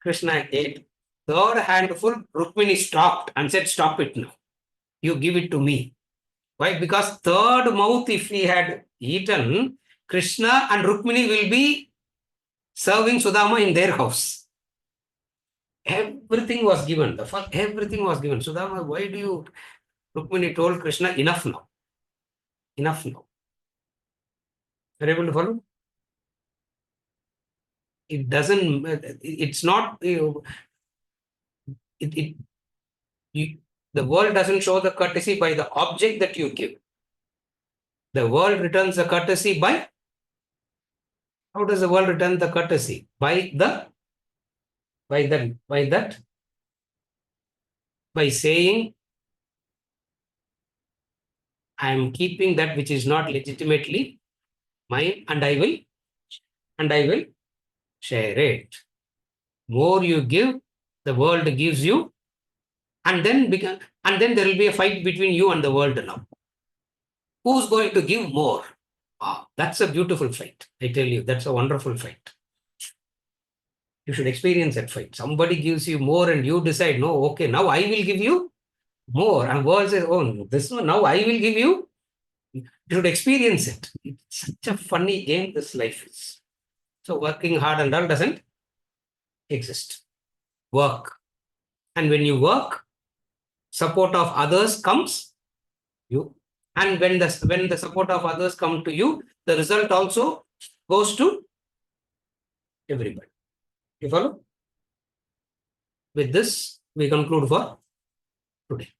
Krishna ate. Third handful, Rukmini stopped and said, stop it now. You give it to me. Why? Because third mouth, if he had eaten, Krishna and Rukmini will be serving Sudama in their house. Everything was given. Everything was given. Sudama, why do you... Rukmini told Krishna, enough now. Enough now. Are you able to follow? It doesn't... It's not... the world doesn't show the courtesy by the object that you give. The world returns the courtesy by... How does the world return the courtesy? By saying, I am keeping that which is not legitimately mine, and I will share it. More you give, the world gives you, and then there will be a fight between you and the world now. Who's going to give more? Wow, that's a beautiful fight. I tell you, that's a wonderful fight. You should experience that fight. Somebody gives you more and you decide, no, okay, now I will give you more. And world says, oh, this one, now I will give you. You should experience it. It's such a funny game this life is. So working hard and all doesn't exist. Work. And when you work, support of others comes you. And when the support of others come to you, the result also goes to everybody. You follow? With this, we conclude for today.